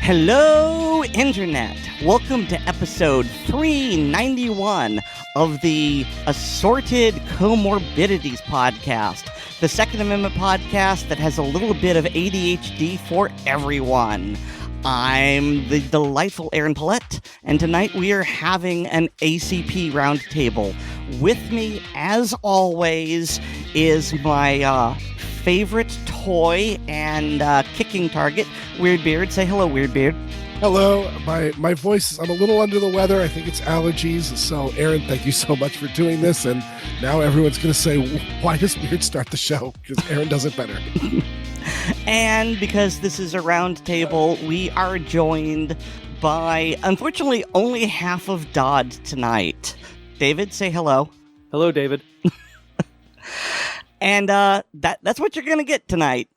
Hello, Internet. Welcome to episode 391 of the Assorted Comorbidities podcast, the Second Amendment podcast that has a little bit of ADHD for everyone. I'm the delightful Erin and tonight we are having an ACP Round Table. With me, as always, is my favorite toy and kicking target, Weer'd. Say hello, Weer'd. Hello. My voice, I'm a little under the weather. I think it's allergies. So, Erin, thank you so much for doing this. And now everyone's going to say, why does Weer'd start the show? Because Erin does it better. And because this is a round table, we are joined by, unfortunately, only half of Dodd tonight. David, say hello. Hello, David. And that's what you're going to get tonight.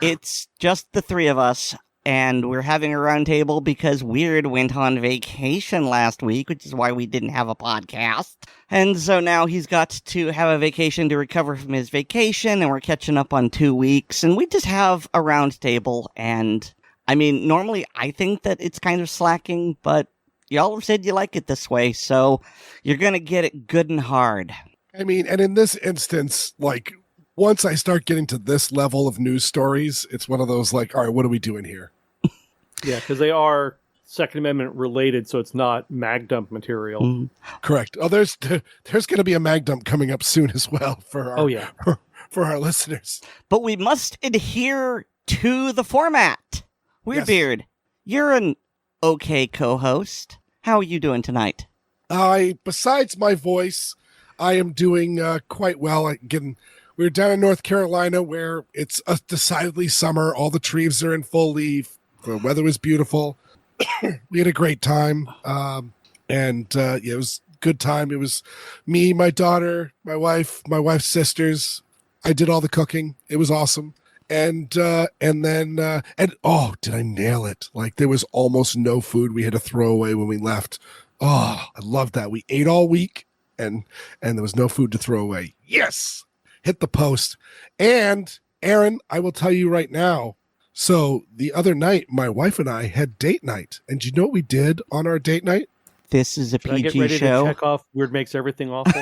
It's just the three of us, and we're having a round table because Weer'd went on vacation last week, which is why we didn't have a podcast. And so now he's got to have a vacation to recover from his vacation, and we're catching up on 2 weeks, and we just have a round table. And, I mean, normally I think that it's kind of slacking, but y'all have said you like it this way, so you're going to get it good and hard. I mean, and in this instance, like, once I start getting to this level of news stories, it's one of those like, all right, what are we doing here? Yeah, because they are Second Amendment related, so it's not mag dump material. Mm. Correct. Oh, there's going to be a mag dump coming up soon as well for our, for our listeners. But we must adhere to the format. Weer'd, Yes. You're an okay co-host. How are you doing tonight? Besides my voice, I am doing quite well. We're down in North Carolina where it's decidedly summer. All the trees are in full leaf. The weather was beautiful. We had a great time. It was a good time. It was me, my daughter, my wife's sisters. I did all the cooking. It was awesome. And then did I nail it? Like, there was almost no food we had to throw away when we left. Oh, I love that. We ate all week and there was no food to throw away. Yes. Hit the post. And Erin, I will tell you right now. So the other night, my wife and I had date night. And do you know what we did on our date night? This is a Should I PG get ready show. to check off Weird makes everything awful?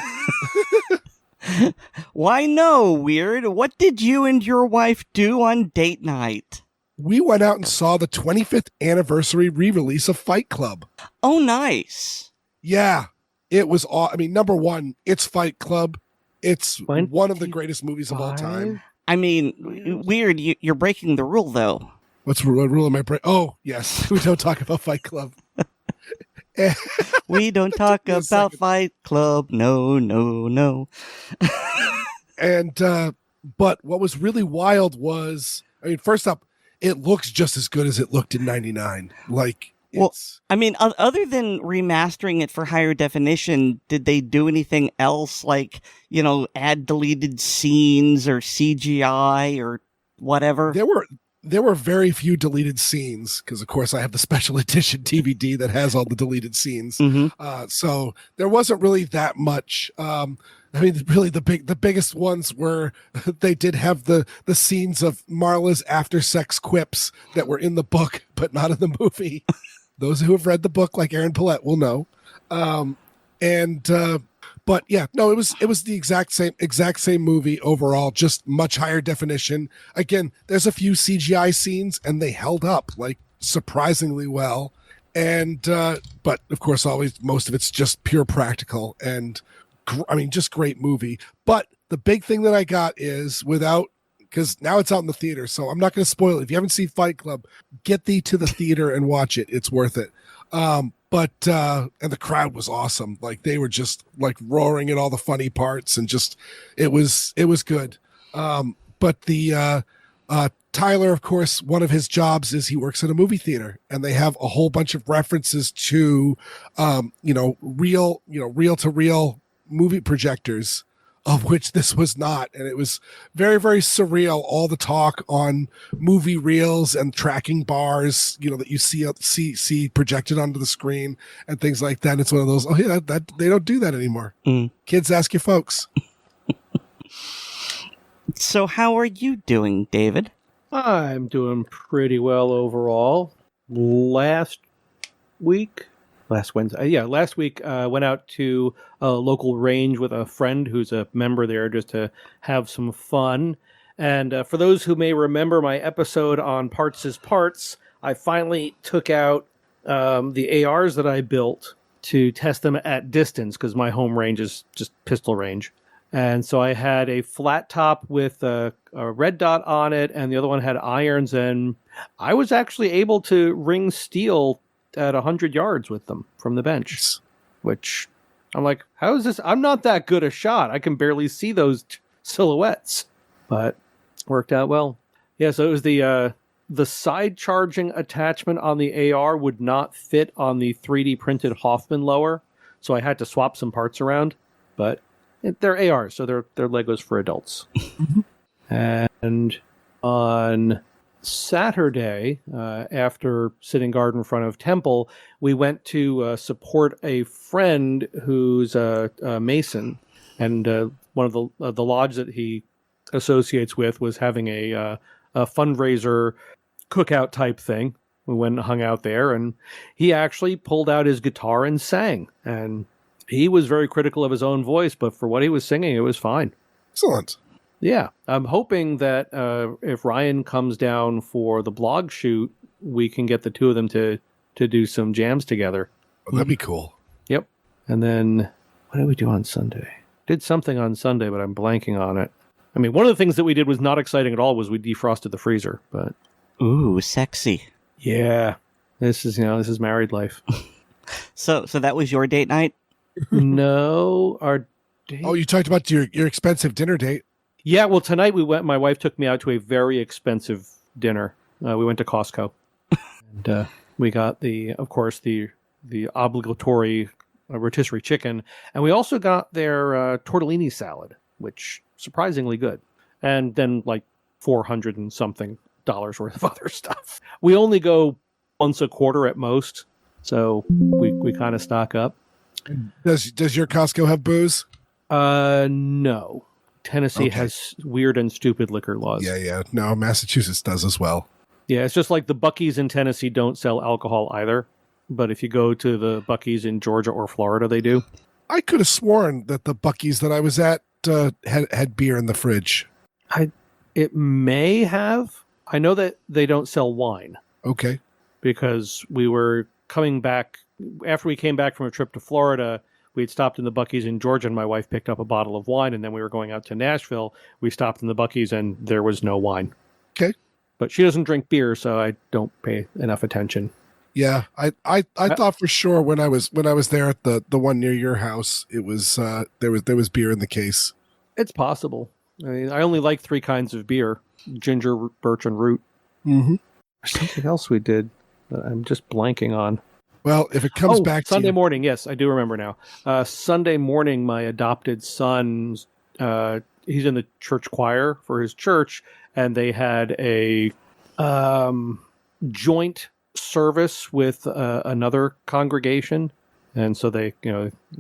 Why no, Weer'd? What did you and your wife do on date night? We went out and saw the 25th anniversary re-release of Fight Club. Oh, nice. Yeah, it was number one, it's Fight Club. It's one of the greatest movies of all time. I mean, Weer'd, you're breaking the rule, though. What rule am I breaking? Oh, yes. We don't talk about Fight Club. We don't talk about Fight Club. No. And, but what was really wild was, first up, it looks just as good as it looked in 99. Other than remastering it for higher definition, did they do anything else like, add deleted scenes or CGI or whatever? There were very few deleted scenes because, of course, I have the special edition DVD that has all the deleted scenes. Mm-hmm. So there wasn't really that much. Really, the biggest ones were they did have the scenes of Marla's after sex quips that were in the book, but not in the movie. Those who have read the book, like Erin will know. But yeah, no, it was the exact same movie overall, just much higher definition. Again, there's a few CGI scenes and they held up like surprisingly well. And but of course, always most of it's just pure practical and just great movie. But the big thing that I got is because now it's out in the theater, so I'm not going to spoil it. If you haven't seen Fight Club, get thee to the theater and watch it. It's worth it. And the crowd was awesome. Like, they were just like roaring at all the funny parts and just, it was good. But Tyler, of course, one of his jobs is he works at a movie theater, and they have a whole bunch of references to, reel to reel movie projectors, of which this was not. And it was very, very surreal. All the talk on movie reels and tracking bars, that you see projected onto the screen and things like that. And it's one of those, that they don't do that anymore. Kids, ask your folks. So how are you doing, David? I'm doing pretty well overall. last Wednesday. Yeah, last week went out to a local range with a friend who's a member there just to have some fun. And for those who may remember my episode on Parts is Parts, I finally took out the ARs that I built to test them at distance because my home range is just pistol range. And so I had a flat top with a red dot on it, and the other one had irons, and I was actually able to ring steel at 100 yards with them from the bench, which I'm like, how is this? I'm not that good a shot. I can barely see those silhouettes, but worked out well. Yeah, so it was the side charging attachment on the AR would not fit on the 3D printed Hoffman lower, so I had to swap some parts around, but they're ARs, so they're Legos for adults. And on Saturday, after sitting guard in front of Temple, we went to support a friend who's a Mason, and one of the lodge that he associates with was having a fundraiser cookout type thing. We went and hung out there, and he actually pulled out his guitar and sang, and he was very critical of his own voice, but for what he was singing, it was fine. Excellent. Yeah, I'm hoping that if Ryan comes down for the blog shoot, we can get the two of them to do some jams together. Oh, that'd be cool. Yep. And then, what did we do on Sunday? Did something on Sunday, but I'm blanking on it. I mean, one of the things that we did was not exciting at all, was we defrosted the freezer, but... Ooh, sexy. Yeah. This is married life. So that was your date night? No, our date... Oh, you talked about your expensive dinner date. Yeah, well, tonight my wife took me out to a very expensive dinner. We went to Costco. And we got the obligatory rotisserie chicken. And we also got their tortellini salad, which surprisingly good. And then like $400 and something worth of other stuff. We only go once a quarter at most. So we kind of stock up. Does your Costco have booze? No. Tennessee has weird and stupid liquor laws. Yeah. No, Massachusetts does as well. Yeah, it's just like the Buc-ee's in Tennessee don't sell alcohol either. But if you go to the Buc-ee's in Georgia or Florida, they do. I could have sworn that the Buc-ee's that I was at had beer in the fridge. It may have. I know that they don't sell wine. Okay. Because we were coming back, after we came back from a trip to Florida, we had stopped in the Buc-ee's in Georgia, and my wife picked up a bottle of wine, and then we were going out to Nashville. We stopped in the Buc-ee's, and there was no wine. Okay. But she doesn't drink beer, so I don't pay enough attention. Yeah, I thought for sure when I was there at the one near your house, it was there was beer in the case. It's possible. I mean, I only like 3 kinds of beer: ginger, birch, and root. Mm-hmm. There's something else we did that I'm just blanking on. Well, if it comes back Sunday to morning, yes, I do remember now. Sunday morning, my adopted son, he's in the church choir for his church, and they had a joint service with another congregation, and so they,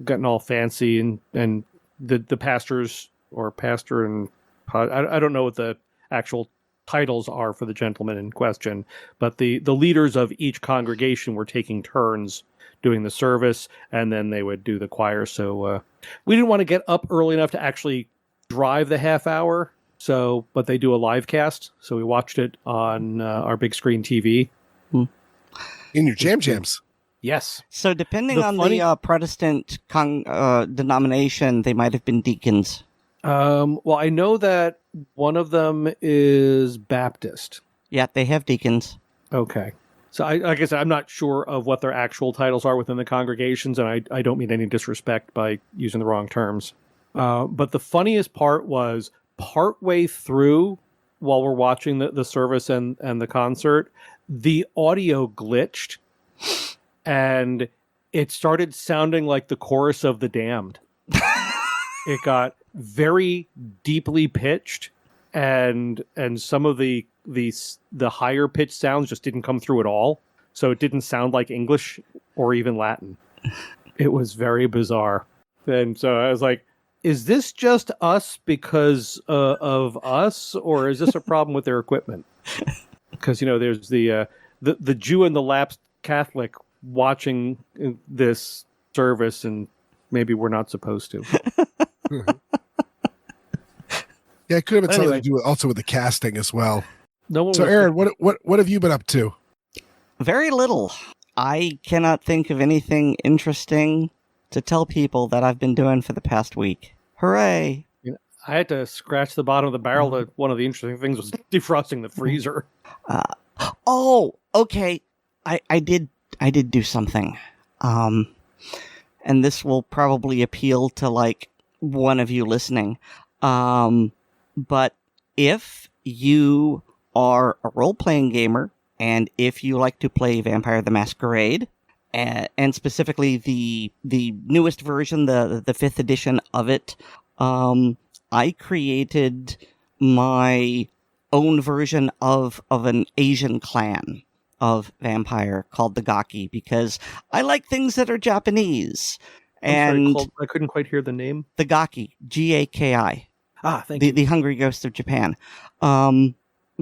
gotten all fancy, and the pastors or pastor and I don't know what the actual titles are for the gentleman in question, but the leaders of each congregation were taking turns doing the service, and then they would do the choir. So we didn't want to get up early enough to actually drive the half hour. But they do a live cast, so we watched it on our big screen TV. In your jams. Yes. So depending on the Protestant denomination, they might have been deacons. Well, I know that one of them is Baptist. Yeah, they have deacons. Okay. So, like I said, I'm not sure of what their actual titles are within the congregations, and I don't mean any disrespect by using the wrong terms. But the funniest part was partway through, while we're watching the service and the concert, the audio glitched, and it started sounding like the chorus of The Damned. It got very deeply pitched, and some of the higher pitched sounds just didn't come through at all. So it didn't sound like English or even Latin. It was very bizarre. And so I was like, is this just us because of us, or is this a problem with their equipment? Because, there's the the Jew and the lapsed Catholic watching this service, and maybe we're not supposed to. Yeah, it could have been something Anyway. to do also with the casting as well. No one So, was- Aaron, what have you been up to? Very little. I cannot think of anything interesting to tell people that I've been doing for the past week. Hooray! I had to scratch the bottom of the barrel. One of the interesting things was defrosting the freezer. Oh, okay. I did do something. And this will probably appeal to like one of you listening. But if you are a role-playing gamer, and if you like to play Vampire the Masquerade, and specifically the newest version, the 5th edition of it, I created my own version of an Asian clan of vampire called the Gaki, because I like things that are Japanese. And I couldn't quite hear the name. the Gaki, Gaki. Thank you. The Hungry Ghost of Japan.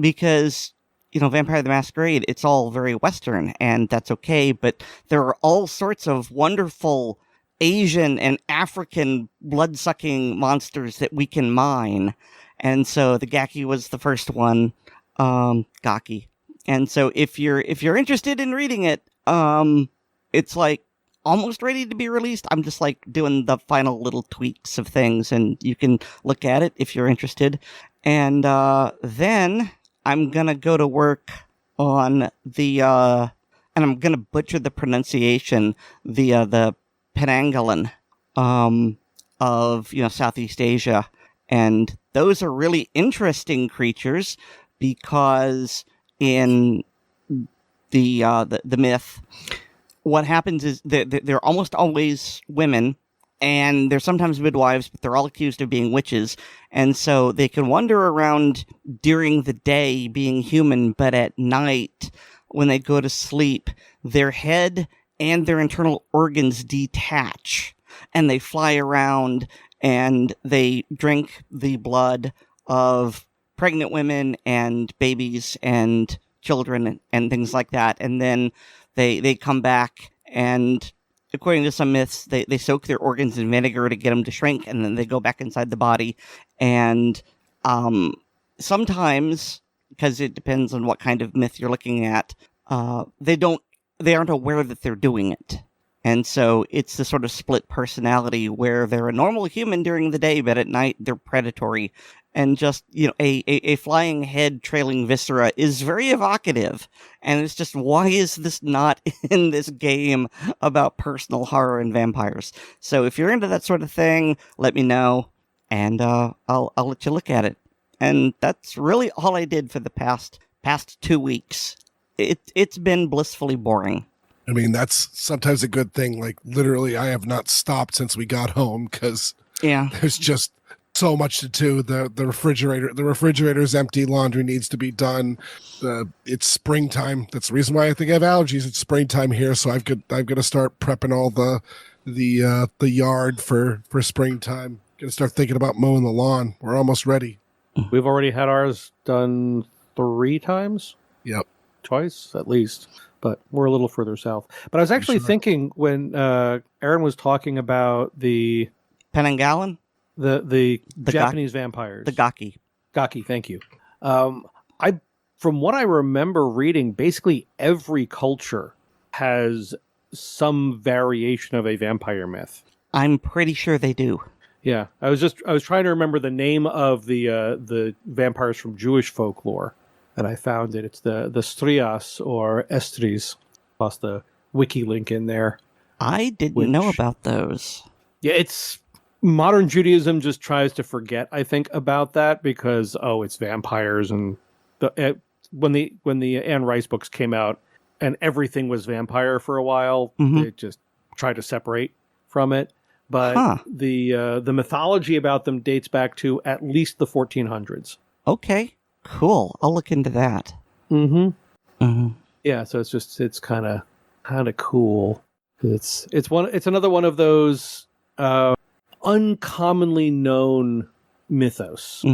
Because, Vampire the Masquerade, it's all very Western, and that's okay, but there are all sorts of wonderful Asian and African blood-sucking monsters that we can mine. And so the Gaki was the first one, Gaki. And so if you're interested in reading it, it's like almost ready to be released. I'm just like doing the final little tweaks of things, and you can look at it if you're interested. And then I'm gonna go to work on the and I'm gonna butcher the pronunciation, the Penanggallan of Southeast Asia, and those are really interesting creatures because in the myth, what happens is they're almost always women, and they're sometimes midwives, but they're all accused of being witches. And so they can wander around during the day being human, but at night, when they go to sleep, their head and their internal organs detach, and they fly around, and they drink the blood of pregnant women and babies and children and things like that. And then they come back, and according to some myths, they soak their organs in vinegar to get them to shrink, and then they go back inside the body. And sometimes, because it depends on what kind of myth you're looking at, they aren't aware that they're doing it. And so it's the sort of split personality where they're a normal human during the day, but at night they're predatory. And just, a flying head trailing viscera is very evocative. And it's just, why is this not in this game about personal horror and vampires? So if you're into that sort of thing, let me know, and I'll let you look at it. And that's really all I did for the past 2 weeks. It's been blissfully boring. I mean, that's sometimes a good thing. Like, literally, I have not stopped since we got home because there's just so much to do. The refrigerator's empty. Laundry needs to be done. It's springtime. That's the reason why I think I have allergies. It's springtime here, so I've got to start prepping all the yard for springtime. Got to start thinking about mowing the lawn. We're almost ready. We've already had ours done 3 times. Yep. Twice at least, but we're a little further south. But I was actually thinking when Erin was talking about the Penanggallan? the Japanese vampires. The Gaki. Gaki, thank you. From what I remember reading, basically every culture has some variation of a vampire myth. I'm pretty sure they do. Yeah, I was trying to remember the name of the vampires from Jewish folklore, and I found it. It's the Strias or Estries. Plus the wiki link in there. I didn't know about those. Yeah, it's modern Judaism just tries to forget, I think, about that because it's vampires, and when the Anne Rice books came out and everything was vampire for a while, they just tried to separate from it. But the mythology about them dates back to at least the 1400s. Okay, cool. I'll look into that. Yeah, so it's kind of cool. It's another one of those uncommonly known mythos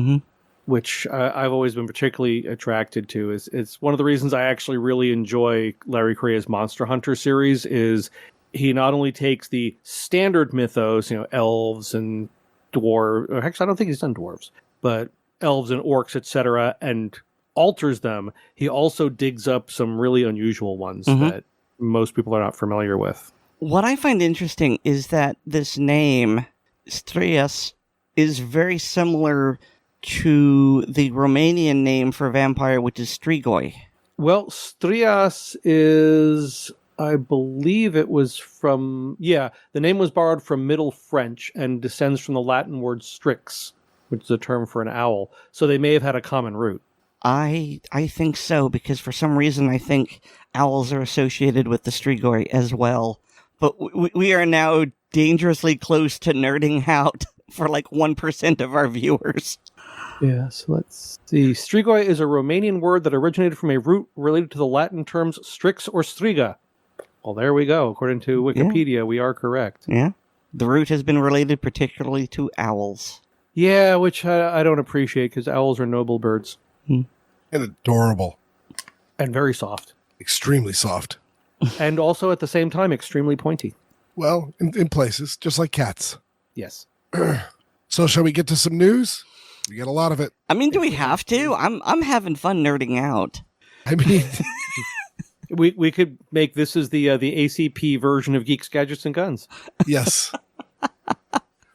which I've always been particularly attracted to. It's one of the reasons I actually really enjoy Larry Correia's Monster Hunter series. Is he not only takes the standard mythos, elves and dwarves. Actually, I don't think he's done dwarves, but elves and orcs, etc., and alters them. He also digs up some really unusual ones that most people are not familiar with. What I find interesting is that this name, Strias, is very similar to the Romanian name for vampire, which is Strigoi. Well, Strias is, I believe it was from, the name was borrowed from Middle French and descends from the Latin word strix, which is a term for an owl. So they may have had a common root. I think so, because for some reason I think owls are associated with the Strigoi as well. But we are now dangerously close to nerding out for like 1% of our viewers. Yeah, so let's see. Strigoi is a Romanian word that originated from a root related to the Latin terms strix or striga. Well, there we go. According to Wikipedia, we are correct. Yeah. The root has been related particularly to owls. Yeah, which I don't appreciate because owls are noble birds. And adorable. And very soft. Extremely soft. And also at the same time, extremely pointy. Well, in places, just like cats. Yes. So shall we get to some news? We got a lot of it. I mean, do we have to? I'm having fun nerding out. I mean... we could make this as the ACP version of Geeks, Gadgets, and Guns. Yes.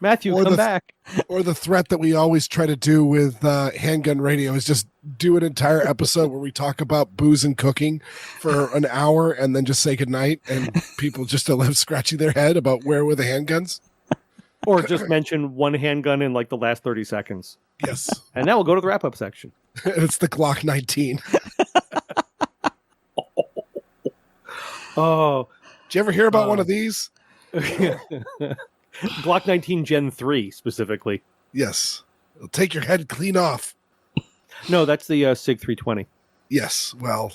Matthew, come back. Or the threat that we always try to do with Handgun Radio is just do an entire episode where we talk about booze and cooking for an hour and then just say goodnight, and people just still have scratching their head about where were the handguns. Or just mention one handgun in like the last 30 seconds. Yes. And now we'll go to the wrap-up section. It's the Glock 19. Oh. Did you ever hear about one of these? Glock 19 Gen 3, specifically. Yes. It'll take your head clean off. No, that's the SIG 320. Yes. Well,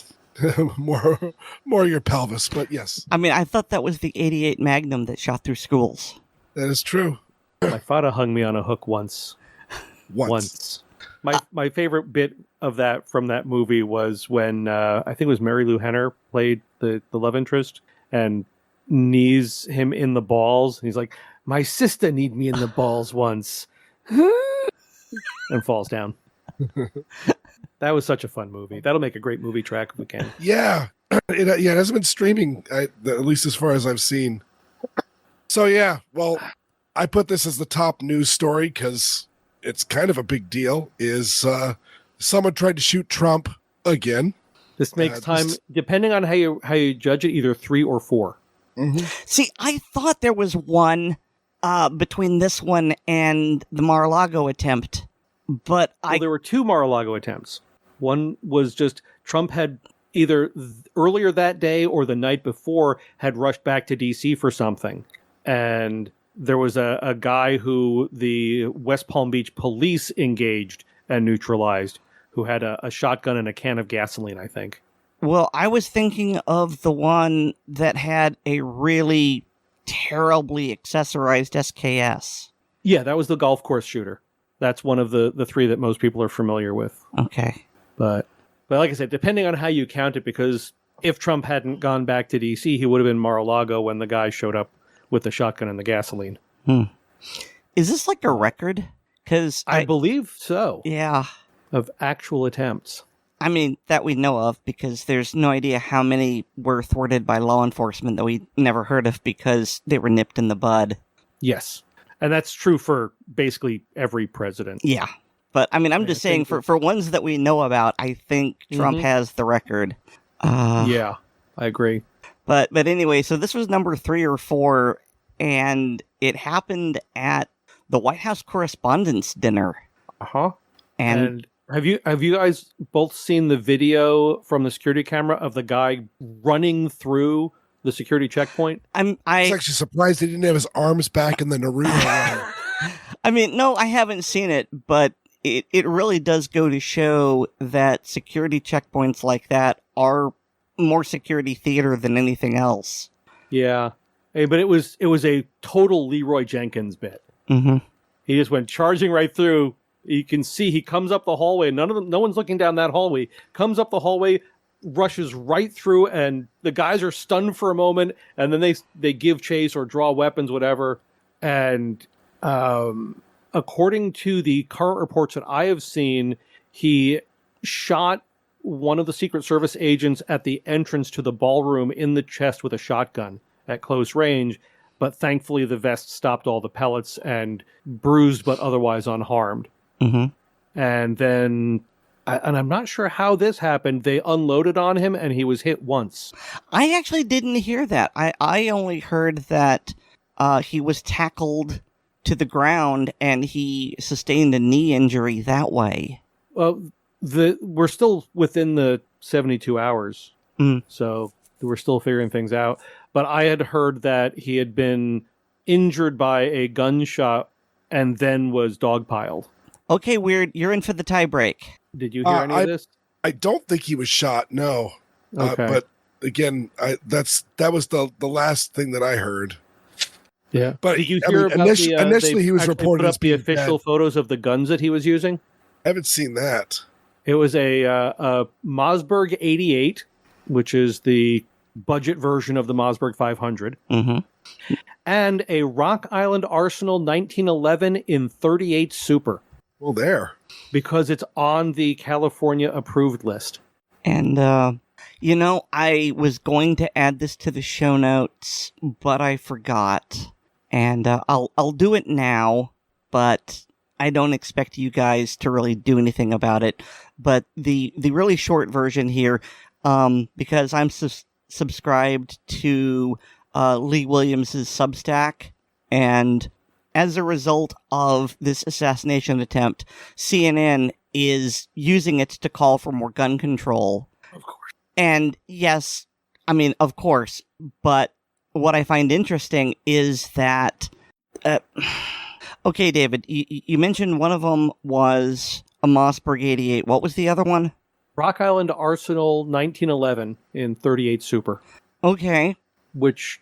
more your pelvis, but yes. I mean, I thought that was the 88 Magnum that shot through schools. That is true. My father hung me on a hook once. Once. My favorite bit of that from that movie was when I think it was Mary Lou Henner played the love interest and knees him in the balls. He's like, my sister kneed me in the balls once. And falls down. That was such a fun movie. That'll make a great movie track if we can. Yeah. It hasn't been streaming, at least as far as I've seen. So, yeah, well, I put this as the top news story because it's kind of a big deal, is someone tried to shoot Trump again. This makes time, depending on how you judge it, either 3 or 4. Mm-hmm. See, I thought there was one between this one and the Mar-a-Lago attempt, but there were 2 Mar-a-Lago attempts. One was just Trump had either earlier that day or the night before had rushed back to D.C. for something. And there was a guy who the West Palm Beach police engaged and neutralized who had a shotgun and a can of gasoline, I think. Well, I was thinking of the one that had a really terribly accessorized SKS. Yeah, that was the golf course shooter. That's one of the 3 that most people are familiar with. Okay. But like I said, depending on how you count it, because if Trump hadn't gone back to D.C., he would have been Mar-a-Lago when the guy showed up with the shotgun and the gasoline. Is this like a record? Because I believe so. Yeah. Of actual attempts. I mean, that we know of, because there's no idea how many were thwarted by law enforcement that we never heard of because they were nipped in the bud. Yes. And that's true for basically every president. Yeah. But, I mean, I'm just saying, for ones that we know about, I think Trump has the record. Yeah, I agree. But anyway, so this was number 3 or 4, and it happened at the White House Correspondents Dinner. Uh-huh. And have you guys both seen the video from the security camera of the guy running through the security checkpoint? I was actually surprised he didn't have his arms back in the Naruto. I mean, no, I haven't seen it, but it really does go to show that security checkpoints like that are more security theater than anything else. Yeah. Hey, but it was a total Leroy Jenkins bit. Mm-hmm. He just went charging right through, You can see he comes up the hallway. No one's looking down that hallway. Comes up the hallway, rushes right through, and the guys are stunned for a moment, and then they give chase or draw weapons, whatever. And according to the current reports that I have seen, he shot one of the Secret Service agents at the entrance to the ballroom in the chest with a shotgun at close range, but thankfully the vest stopped all the pellets and bruised but otherwise unharmed. Mm-hmm. And then, and I'm not sure how this happened, they unloaded on him and he was hit once. I actually didn't hear that. I only heard that he was tackled to the ground and he sustained a knee injury that way. Well, we're still within the 72 hours, so we're still figuring things out. But I had heard that he had been injured by a gunshot and then was dogpiled. Okay, Weer'd, you're in for the tie break. Did you hear any of this? I don't think he was shot, no. Okay. But again, that was the last thing that I heard. Yeah. But did you hear about initially he was reported as the official dead. Photos of the guns that he was using? I haven't seen that. It was a Mossberg 88, which is the budget version of the Mossberg 500, and a Rock Island Arsenal 1911 in 38 Super. Well, there. Because it's on the California approved list. And, I was going to add this to the show notes, but I forgot. And I'll do it now, but I don't expect you guys to really do anything about it. But the really short version here, because I'm subscribed to Lee Williams's Substack, and as a result of this assassination attempt, CNN is using it to call for more gun control. Of course. And yes, I mean, of course, but what I find interesting is that... okay, David, you mentioned one of them was a Mossberg 88. What was the other one? Rock Island Arsenal 1911 in 38 Super. Okay. Which...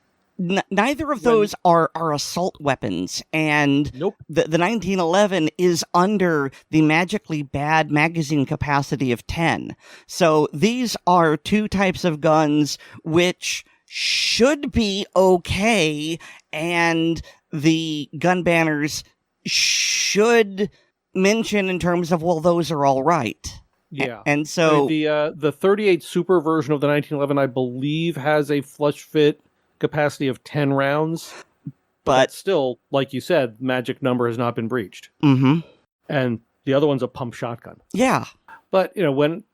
neither of those are assault weapons, and nope. The 1911 is under the magically bad magazine capacity of 10. So these are two types of guns which should be okay, and the gun banners should mention in terms of, well, those are all right. Yeah. And so... The 38 Super version of the 1911, I believe, has a flush fit capacity of 10 rounds, but still, like you said, magic number has not been breached. Mm-hmm. And the other one's a pump shotgun. Yeah. But, when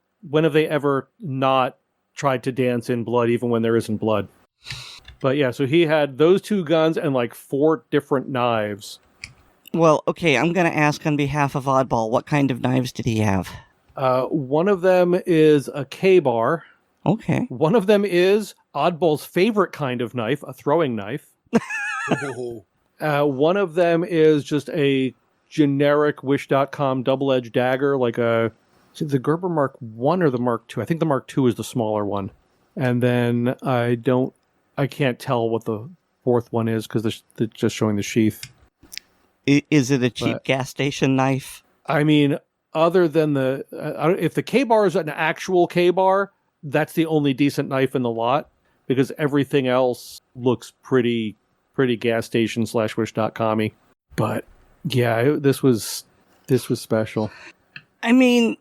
have they ever not tried to dance in blood even when there isn't blood? But yeah, so he had those two guns and like 4 different knives. Well, okay, I'm going to ask on behalf of Oddball, what kind of knives did he have? One of them is a K-bar. Okay. One of them is Oddball's favorite kind of knife, a throwing knife. One of them is just a generic Wish.com double-edged dagger, like is it the Gerber Mark 1 or the Mark 2? I think the Mark 2 is the smaller one. And then I can't tell what the fourth one is because they're just showing the sheath. Is it a cheap gas station knife? I mean, other than if the K-bar is an actual K-bar, that's the only decent knife in the lot, because everything else looks pretty gas station / wish.com-y. But yeah, this was special. I mean,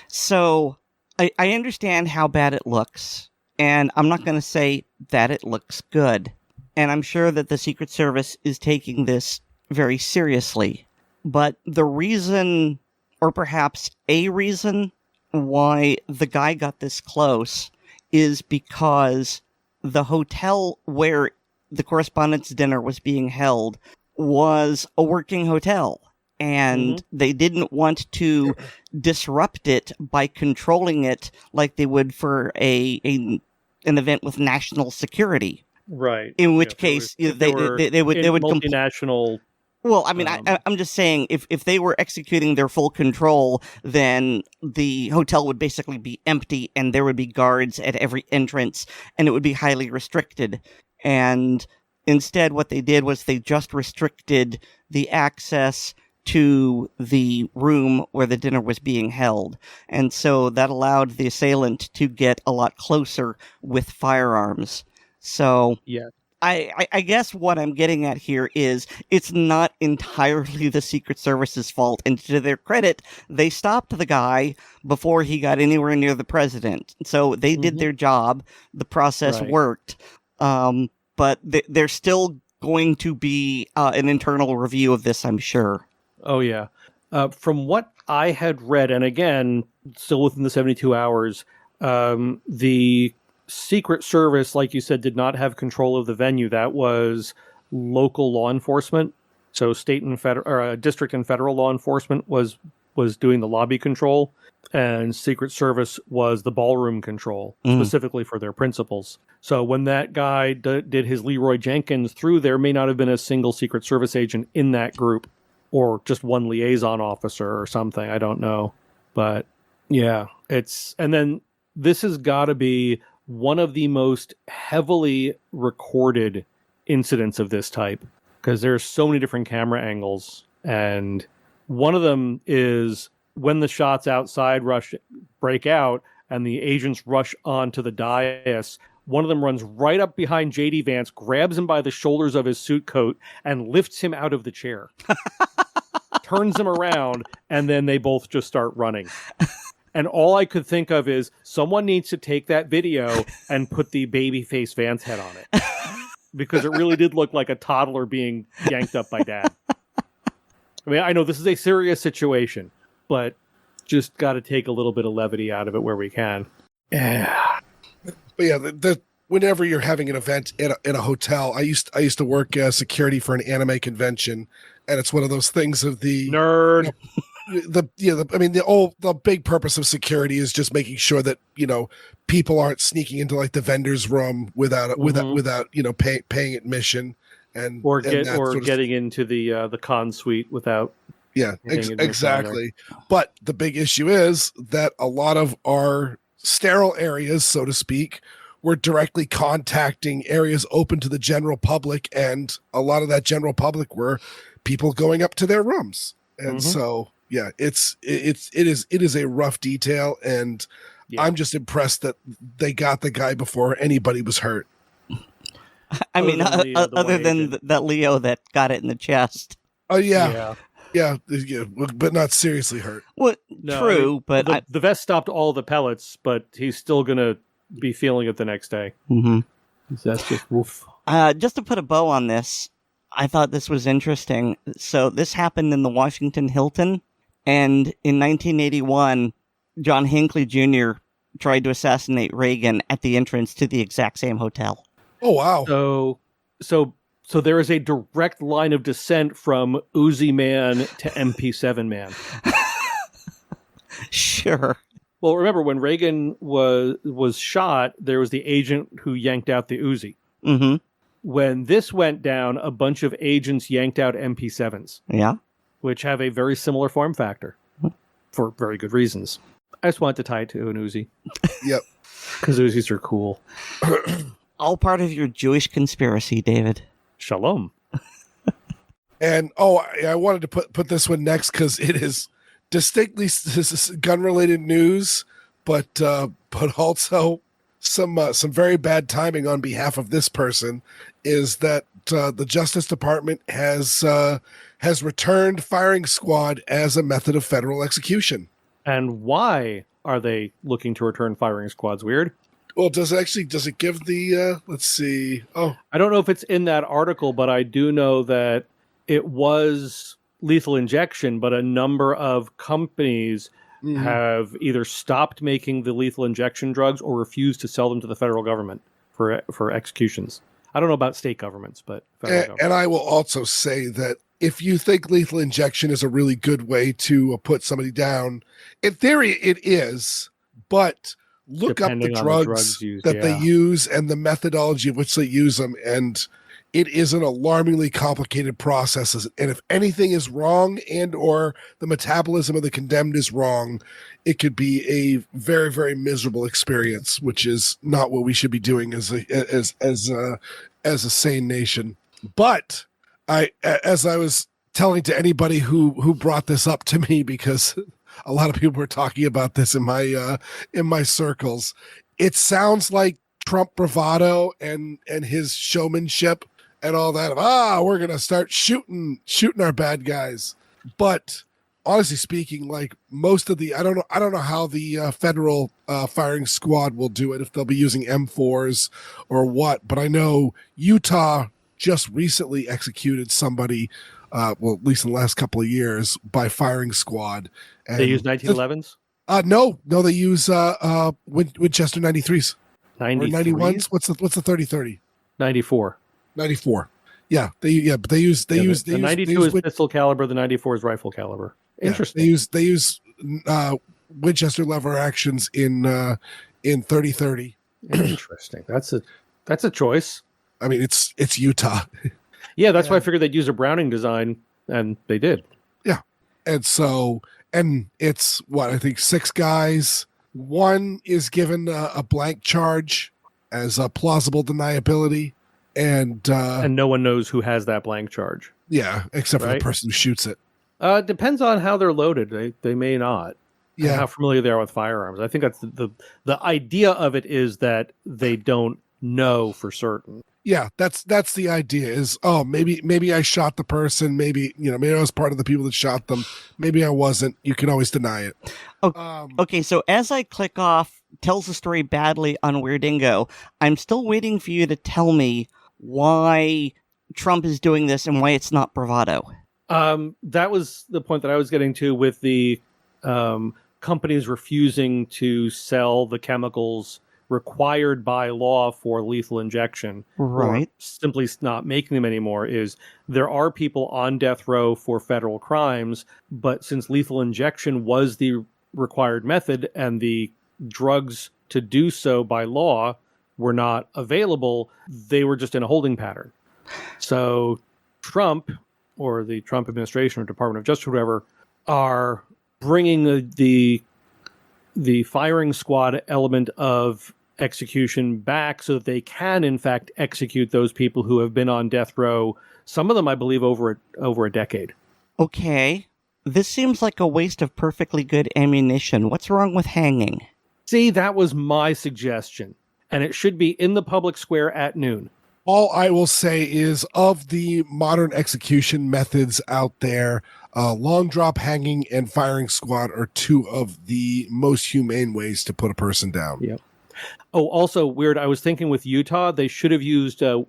so I understand how bad it looks, and I'm not going to say that it looks good. And I'm sure that the Secret Service is taking this very seriously. But the reason, or perhaps a reason, why the guy got this close is because the hotel where the Correspondents' Dinner was being held was a working hotel, and they didn't want to disrupt it by controlling it like they would for an event with national security. Right. In which case they would multinational. Well, I mean, I'm just saying, if they were executing their full control, then the hotel would basically be empty, and there would be guards at every entrance, and it would be highly restricted. And instead, what they did was they just restricted the access to the room where the dinner was being held. And so that allowed the assailant to get a lot closer with firearms. So Yeah. I guess what I'm getting at here is it's not entirely the Secret Service's fault. And to their credit, they stopped the guy before he got anywhere near the president. So they did their job. The process worked. But there's still going to be an internal review of this, I'm sure. Oh, yeah. From what I had read, and again, still within the 72 hours, the Secret Service, like you said, did not have control of the venue. That was local law enforcement. So state and federal, or district and federal law enforcement was doing the lobby control, and Secret Service was the ballroom control, specifically for their principals. So when that guy did his Leroy Jenkins through, there may not have been a single Secret Service agent in that group, or just one liaison officer or something. I don't know. But yeah, and then this has got to be one of the most heavily recorded incidents of this type, because there's so many different camera angles. And one of them is when the shots outside break out and the agents rush onto the dais. One of them runs right up behind J.D. Vance, grabs him by the shoulders of his suit coat, and lifts him out of the chair. Turns him around, and then they both just start running. And all I could think of is someone needs to take that video and put the babyface Vance head on it. Because it really did look like a toddler being yanked up by dad. I mean, I know this is a serious situation, but just got to take a little bit of levity out of it where we can. Yeah. But yeah, whenever you're having an event in a hotel, I used to work security for an anime convention, and it's one of those things of the nerd. The big purpose of security is just making sure that people aren't sneaking into like the vendor's room without paying admission getting into the con suite without. Yeah, exactly. But the big issue is that a lot of our sterile areas, so to speak, were directly contacting areas open to the general public, and a lot of that general public were people going up to their rooms, and so. Yeah, it is a rough detail, and I'm just impressed that they got the guy before anybody was hurt. I mean, other than that Leo that got it in the chest. Oh yeah, but not seriously hurt. Well, no, true, but the vest stopped all the pellets, but he's still gonna be feeling it the next day. That's just woof. Just to put a bow on this, I thought this was interesting. So this happened in the Washington Hilton. And in 1981, John Hinckley Jr. tried to assassinate Reagan at the entrance to the exact same hotel. Oh, wow. So there is a direct line of descent from Uzi Man to MP7 Man. Sure. Well, remember when Reagan was shot, there was the agent who yanked out the Uzi. Mm-hmm. When this went down, a bunch of agents yanked out MP7s. Yeah. Which have a very similar form factor for very good reasons. I just wanted to tie it to an Uzi. Yep. Because Uzis are cool. All part of your Jewish conspiracy, David. Shalom. And, I wanted to put this one next because it is distinctly gun-related news, but also some very bad timing on behalf of this person is that the Justice Department has returned firing squad as a method of federal execution. And why are they looking to return firing squads? Weird. Well, does it give the, let's see. Oh, I don't know if it's in that article, but I do know that it was lethal injection, but a number of companies have either stopped making the lethal injection drugs or refused to sell them to the federal government for executions. I don't know about state governments, but and I will also say that if you think lethal injection is a really good way to put somebody down, in theory it is, but look depending up the drugs used, that they use and the methodology of which they use them, and it is an alarmingly complicated process. And if anything is wrong and or the metabolism of the condemned is wrong, it could be a very, very miserable experience, which is not what we should be doing as a sane nation. But as I was telling to anybody who brought this up to me, because a lot of people were talking about this in my circles. It sounds like Trump bravado and his showmanship and all that. We're gonna start shooting our bad guys. But honestly speaking, like most of the, I don't know how the federal firing squad will do it, if they'll be using M4s or what. But I know Utah just recently executed somebody. Well, at least in the last couple of years, by firing squad. And they use 1911s? No, they use Winchester 93s. 91s. What's the 30-30? 94. 94. Yeah, they use the 92 is pistol caliber, the 94 is rifle caliber. Interesting. Yeah, they use Winchester lever actions in 30-30. Interesting. That's a choice. I mean, it's Utah. Yeah, that's why I figured they'd use a Browning design, and they did. Yeah. And it's what, I think 6 guys. One is given a blank charge as a plausible deniability. And no one knows who has that blank charge. Yeah, except for the person who shoots it. Depends on how they're loaded. They may not. Yeah. And how familiar they are with firearms. I think that's the idea of it, is that they don't know for certain. Yeah, that's the idea, is maybe I shot the person, maybe I was part of the people that shot them, maybe I wasn't. You can always deny it. Okay, so as I click off tells the story badly on Weirdingo, I'm still waiting for you to tell me why Trump is doing this and why it's not bravado. That was the point that I was getting to, with the companies refusing to sell the chemicals required by law for lethal injection, right? Simply not making them anymore. Is there are people on death row for federal crimes, but since lethal injection was the required method and the drugs to do so by law were not available, they were just in a holding pattern. So Trump, or the Trump administration or Department of Justice, whoever, are bringing the firing squad element of execution back so that they can, in fact, execute those people who have been on death row. Some of them, I believe, over a decade. Okay. This seems like a waste of perfectly good ammunition. What's wrong with hanging? See, that was my suggestion. And it should be in the public square at noon. All I will say is, of the modern execution methods out there, long drop, hanging, and firing squad are 2 of the most humane ways to put a person down. Yep. Oh, also weird. I was thinking with Utah, they should have used model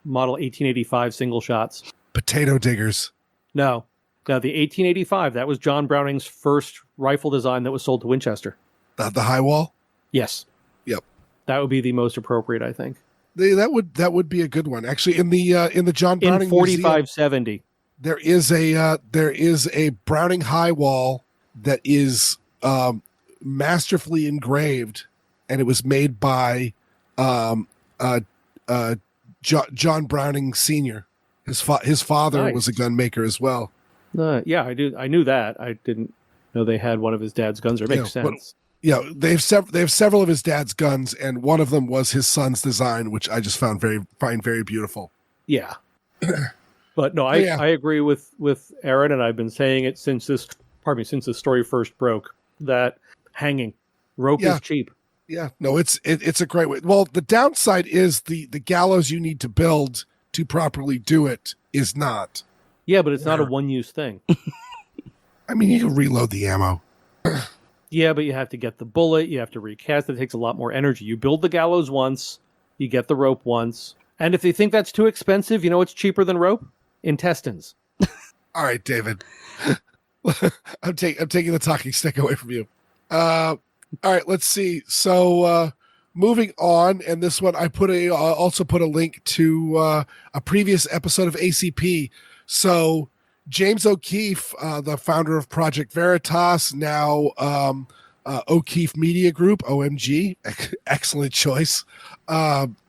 1885 single shots. Potato diggers. No, the 1885, that was John Browning's first rifle design that was sold to Winchester. The high wall? Yes. Yep. That would be the most appropriate, I think. That would be a good one. Actually, in the John Browning in 4570, there is a Browning high wall that is masterfully engraved, and it was made by John Browning Sr. His father was a gun maker as well. Yeah, I knew that. I didn't know they had one of his dad's guns. It makes sense. They have several of his dad's guns, and one of them was his son's design, which I just find very beautiful. Yeah. But no, I agree with Erin, and I've been saying it since this story first broke, that hanging rope is cheap. Yeah, no, it's a great way. Well, the downside is the gallows you need to build to properly do it is not. Yeah, but it's not a one-use thing. I mean, you can reload the ammo. Yeah, but you have to get the bullet, you have to recast it. It takes a lot more energy. You build the gallows once, you get the rope once. And if they think that's too expensive, you know what's cheaper than rope? Intestines. All right, David. I'm taking the talking stick away from you. All right, let's see. So moving on, and this one I also put a link to a previous episode of ACP. So James O'Keefe, the founder of Project Veritas, now O'Keefe Media Group, OMG, excellent choice.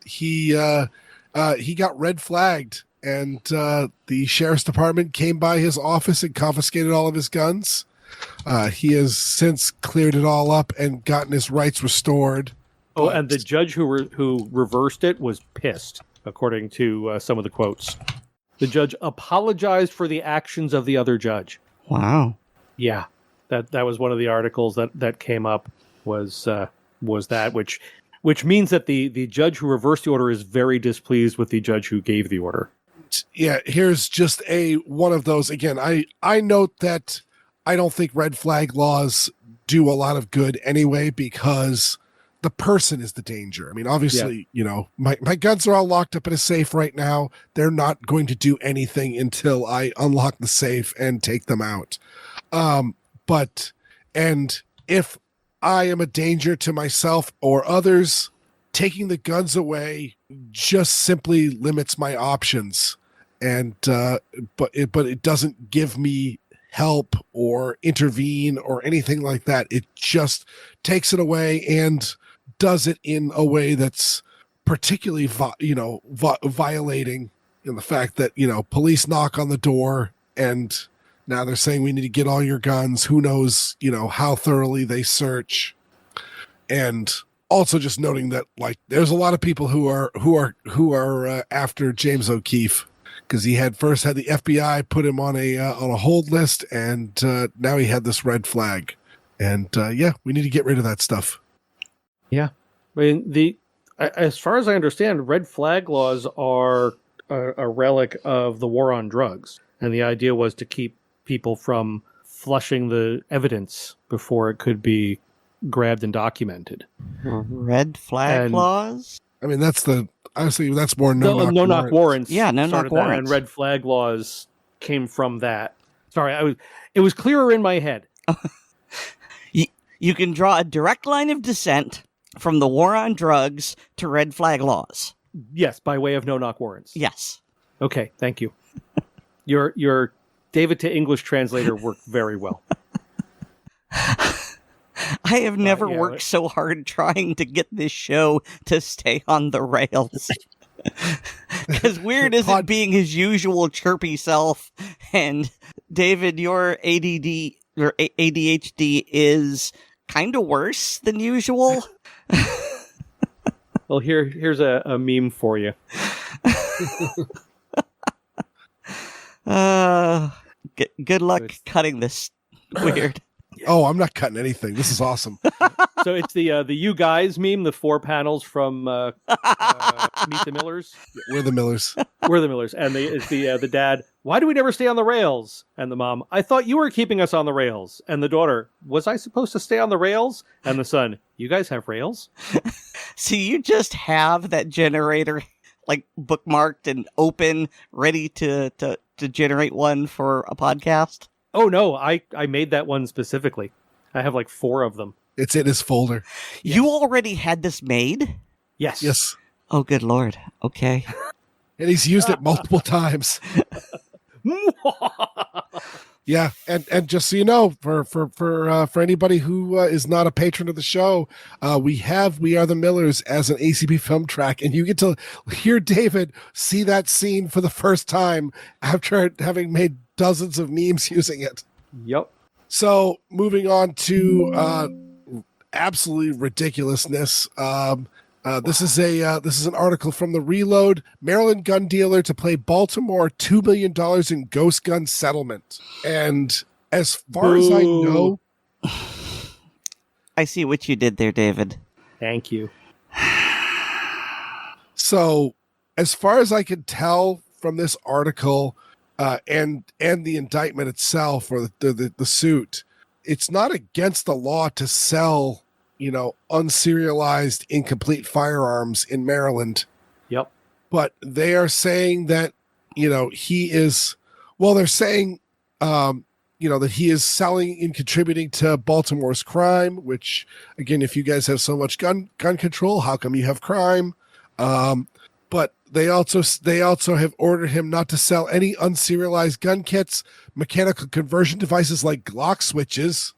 He got red flagged, and the sheriff's department came by his office and confiscated all of his guns. He has since cleared it all up and gotten his rights restored. Oh, and the judge who reversed it was pissed, according to some of the quotes. The judge apologized for the actions of the other judge. Wow. Yeah, that was one of the articles that came up was that, which means that the judge who reversed the order is very displeased with the judge who gave the order. Yeah, here's just one of those. Again, I note that I don't think red flag laws do a lot of good anyway, because the person is the danger. I mean, obviously, my guns are all locked up in a safe right now. They're not going to do anything until I unlock the safe and take them out. And if I am a danger to myself or others, taking the guns away just simply limits my options. And but it doesn't give me help or intervene or anything like that. It just takes it away and does it in a way that's particularly violating in the fact that police knock on the door and now they're saying we need to get all your guns. Who knows how thoroughly they search. And also just noting that there's a lot of people who are after James O'Keefe, because he had the FBI put him on a hold list, and now he had this red flag, and we need to get rid of that stuff. Yeah, I mean as far as I understand, red flag laws are a relic of the war on drugs, and the idea was to keep people from flushing the evidence before it could be grabbed and documented. Red flag laws? I mean, honestly, that's more no-knock warrants. Yeah, no-knock warrants. And red flag laws came from that. Sorry, it was clearer in my head. You can draw a direct line of descent from the war on drugs to red flag laws. Yes, by way of no-knock warrants. Yes. Okay, thank you. Your David to English translator worked very well. I have never worked so hard trying to get this show to stay on the rails. Because Weer'd isn't being his usual chirpy self, and David, your ADD or ADHD is kind of worse than usual. Well, here's a meme for you. Good luck cutting this, Weer'd. Oh, I'm not cutting anything. This is awesome. So it's the you guys meme, the 4 panels from Meet the Millers. We're the Millers. We're the Millers, and it's the dad. Why do we never stay on the rails? And the mom, I thought you were keeping us on the rails. And the daughter, was I supposed to stay on the rails? And the son, you guys have rails? So you just have that generator bookmarked and open, ready to generate one for a podcast? Oh, no, I made that one specifically. I have 4 of them. It's in his folder. Yes. You already had this made? Yes. Yes. Oh, good Lord. Okay. And he's used it multiple times. Yeah, and just so you know, for anybody who is not a patron of the show, we Are the Millers as an ACP film track, and you get to hear David see that scene for the first time after having made dozens of memes using it. Yep. So moving on to absolutely ridiculousness. This is an article from the Reload. Maryland gun dealer to play Baltimore $2 million in ghost gun settlement. And as far as I know, I see what you did there, David. Thank you. So, as far as I can tell from this article, and the indictment itself, or the suit, it's not against the law to sell unserialized, incomplete firearms in Maryland. Yep. But they are saying that, they're saying, that he is selling and contributing to Baltimore's crime, which, again, if you guys have so much gun control, how come you have crime? But they also have ordered him not to sell any unserialized gun kits, mechanical conversion devices like Glock switches.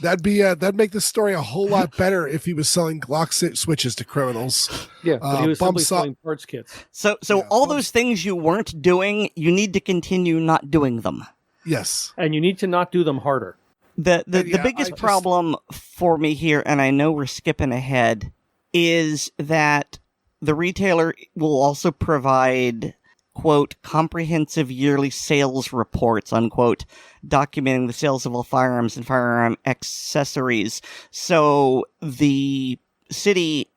That'd make this story a whole lot better if he was selling Glock switches to criminals. Yeah, but he was simply selling parts kits. So all those things you weren't doing, you need to continue not doing them. Yes, and you need to not do them harder. The biggest problem for me here, and I know we're skipping ahead, is that the retailer will also provide quote, comprehensive yearly sales reports, unquote, documenting the sales of all firearms and firearm accessories. So the city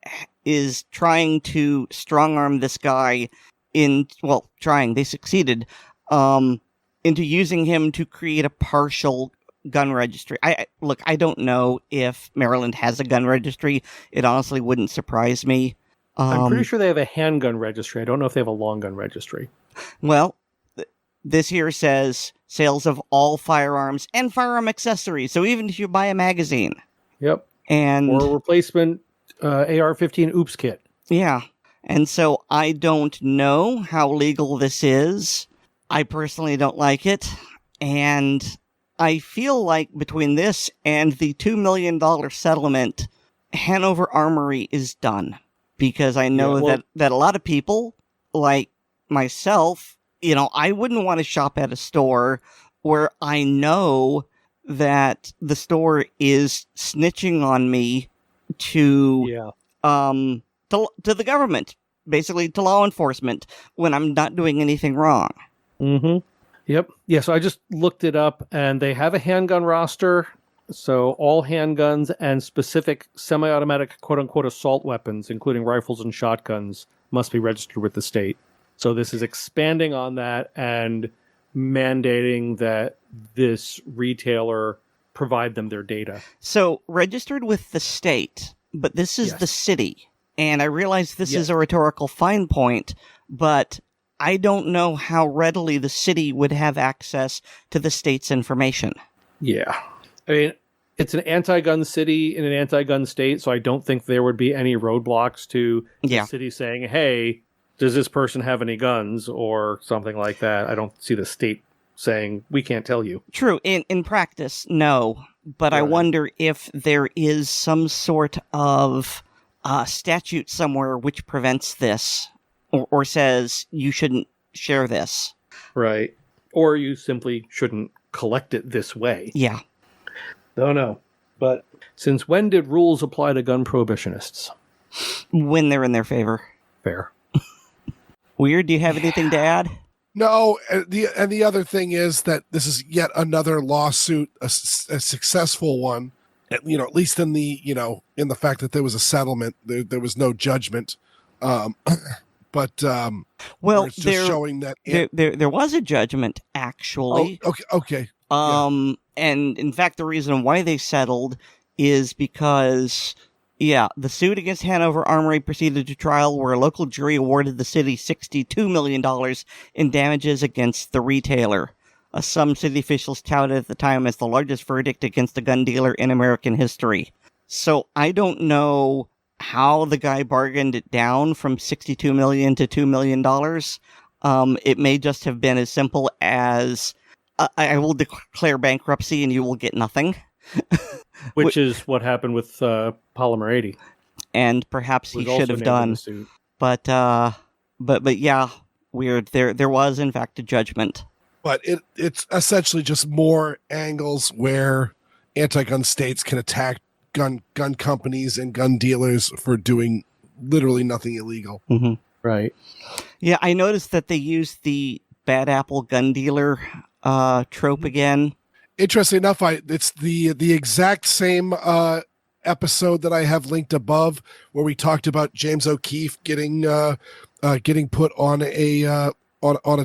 is trying to strong-arm this guy they succeeded, into using him to create a partial gun registry. I don't know if Maryland has a gun registry. It honestly wouldn't surprise me. I'm pretty sure they have a handgun registry. I don't know if they have a long gun registry. Well, this here says sales of all firearms and firearm accessories. So even if you buy a magazine. Yep. And or a replacement AR-15 oops kit. Yeah. And so I don't know how legal this is. I personally don't like it. And I feel like between this and the $2 million settlement, Hanover Armory is done. Because I know that a lot of people, like myself, I wouldn't want to shop at a store where I know that the store is snitching on me to the government, basically to law enforcement, when I'm not doing anything wrong. Mm-hmm. Yep. Yeah, so I just looked it up, and they have a handgun roster. So all handguns and specific semi-automatic quote-unquote assault weapons, including rifles and shotguns, must be registered with the state. So this is expanding on that and mandating that this retailer provide them their data. So registered with the state, but this is the city. And I realize this is a rhetorical fine point, but I don't know how readily the city would have access to the state's information. Yeah. I mean, it's an anti-gun city in an anti-gun state, so I don't think there would be any roadblocks to the city saying, hey, does this person have any guns or something like that. I don't see the state saying, we can't tell you. True. In practice, no. But I wonder if there is some sort of statute somewhere which prevents this or says you shouldn't share this. Right. Or you simply shouldn't collect it this way. Yeah. Don't know. But since when did rules apply to gun prohibitionists? When they're in their favor. Fair. Weird, do you have anything to add? No, the other thing is that this is yet another lawsuit, a successful one, at least in the fact that there was a settlement, there was no judgment. But it's just showing that there was a judgment, actually. Oh, okay. And in fact, the reason why they settled is because, the suit against Hanover Armory proceeded to trial where a local jury awarded the city $62 million in damages against the retailer, a sum city officials touted at the time as the largest verdict against a gun dealer in American history. So I don't know how the guy bargained it down from $62 million to $2 million. It may just have been as simple as, I will declare bankruptcy and you will get nothing. Which is what happened with Polymer 80. And perhaps he should have done. But yeah, weird. There was, in fact, a judgment. But it's essentially just more angles where anti-gun states can attack gun companies and gun dealers for doing literally nothing illegal. Mm-hmm. Right. Yeah, I noticed that they used the bad apple gun dealer trope again. Interesting enough, it's the exact same episode that I have linked above, where we talked about James O'Keefe getting put on a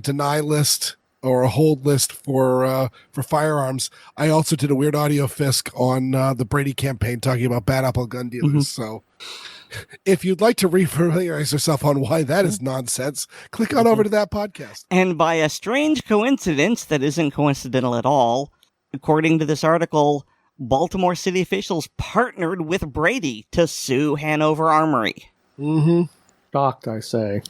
deny list or a hold list for firearms. I also did a Weird Audio Fisk on the Brady campaign talking about bad apple gun dealers. Mm-hmm. So if you'd like to refamiliarize yourself on why that is nonsense, click on over to that podcast. And by a strange coincidence that isn't coincidental at all, according to this article, Baltimore city officials partnered with Brady to sue Hanover Armory. Mm-hmm. Shocked, I say.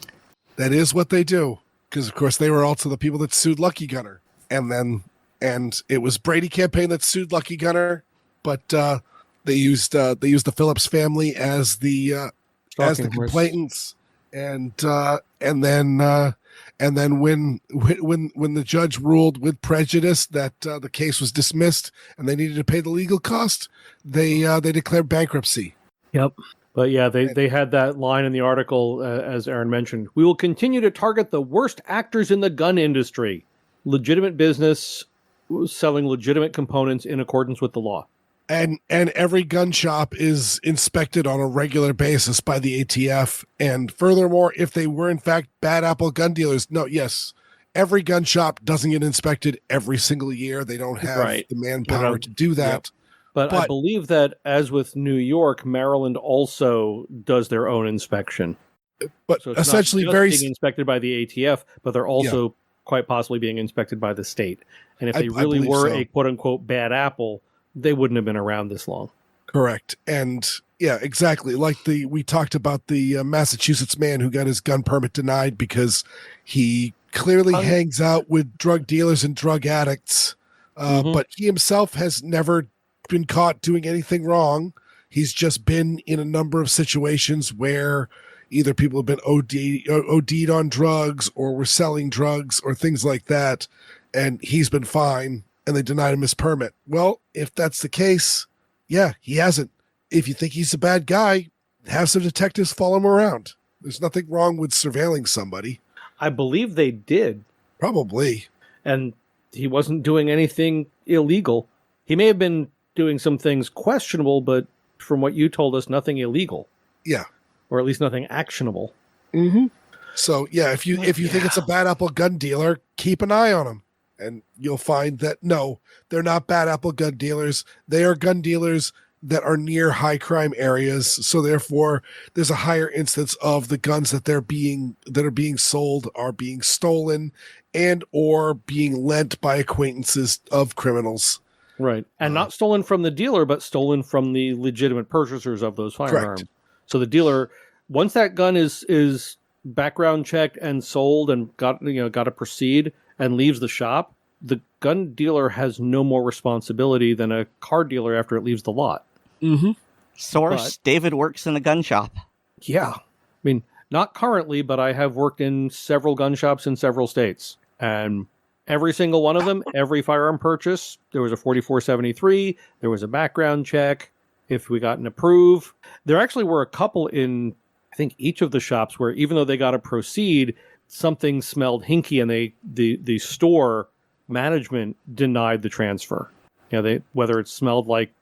That is what they do. Because, of course, they were also the people that sued Lucky Gunner. And it was Brady campaign that sued Lucky Gunner, but they used the Phillips family as the complainants. And then when the judge ruled with prejudice that the case was dismissed and they needed to pay the legal cost, they declared bankruptcy. Yep. But yeah, they had that line in the article, as Erin mentioned. We will continue to target the worst actors in the gun industry. Legitimate business selling legitimate components in accordance with the law. And every gun shop is inspected on a regular basis by the ATF. And furthermore, if they were in fact bad apple gun dealers, every gun shop doesn't get inspected every single year. They don't have the manpower to do that. Yep. But I believe that, as with New York, Maryland also does their own inspection. But so it's essentially, not just being inspected by the ATF, but they're also quite possibly being inspected by the state. And if they really were a quote unquote bad apple, they wouldn't have been around this long. Correct. And yeah, exactly. Like we talked about the Massachusetts man who got his gun permit denied because he clearly hangs out with drug dealers and drug addicts. But he himself has never been caught doing anything wrong. He's just been in a number of situations where either people have been OD'd on drugs or were selling drugs or things like that, and he's been fine, and they denied him his permit. Well, if that's the case, yeah, he hasn't. If you think he's a bad guy, have some detectives follow him around. There's nothing wrong with surveilling somebody. I believe they did. Probably. And he wasn't doing anything illegal. He may have been doing some things questionable, but from what you told us, nothing illegal. Yeah. Or at least nothing actionable. Mm-hmm. So, yeah, if you think it's a bad apple gun dealer, keep an eye on him. And you'll find that, no, they're not bad apple gun dealers. They are gun dealers that are near high crime areas. So, therefore, there's a higher instance of the guns that are being sold are being stolen and or being lent by acquaintances of criminals. Right. And not stolen from the dealer, but stolen from the legitimate purchasers of those firearms. Correct. So the dealer, once that gun is background checked and sold and got to proceed and leaves the shop, the gun dealer has no more responsibility than a car dealer after it leaves the lot. Mm-hmm. Source, David works in a gun shop. Yeah. I mean, not currently, but I have worked in several gun shops in several states. And every single one of them, every firearm purchase, there was a 4473, there was a background check. If we got an approve, there actually were a couple in, I think, each of the shops where even though they got to proceed, something smelled hinky and the store management denied the transfer. Whether it smelled like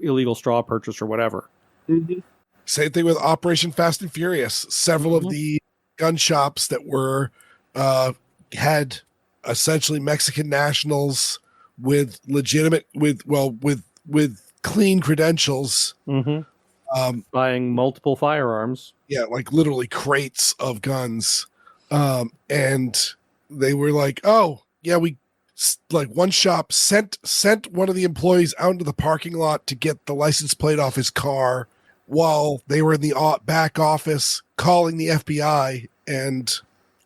illegal straw purchase or whatever. Mm-hmm. Same thing with Operation Fast and Furious. Several of the gun shops that were had essentially Mexican nationals with legitimate with clean credentials, buying multiple firearms. Yeah, like literally crates of guns. And they were like, oh, yeah, one shop sent one of the employees out into the parking lot to get the license plate off his car while they were in the back office calling the FBI